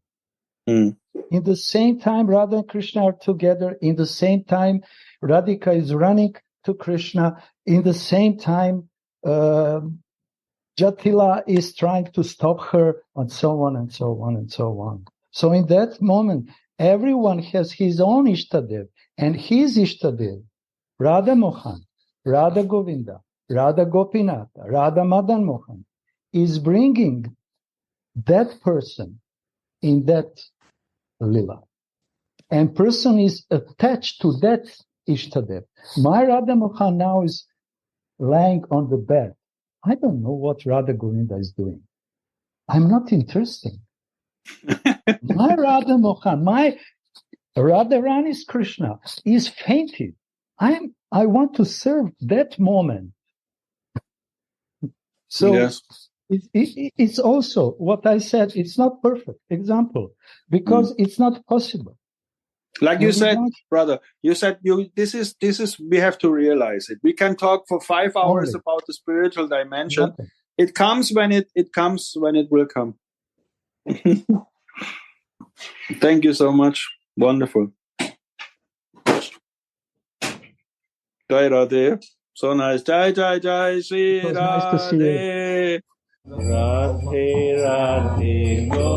Mm. In the same time, Radha and Krishna are together. In the same time, Radhika is running to Krishna. In the same time, Jatila is trying to stop her, and so on and so on and so on. So in that moment, everyone has his own Ishtadev, and his Ishtadev, Radha Mohan, Radha Govinda, Radha Gopinath, Radha Madan Mohan, is bringing that person in that lila. And person is attached to that Ishtadev. My Radha Mohan now is lying on the bed. I don't know what Radha Govinda is doing. I'm not interested. My Radha Mohan, my Radharani's Krishna is fainted. I want to serve that moment. So Yes. it's also what I said. It's not perfect example because it's not possible. Like And you we said, don't- brother, you said this is we have to realize it. We can talk for 5 hours Only. about the spiritual dimension. Nothing. It comes when it comes when it will come. Thank you so much. Wonderful. Jai Radhe. So nice. Jai Jai Jai Shri It was nice to see you. Radhe. Radhe Radhe.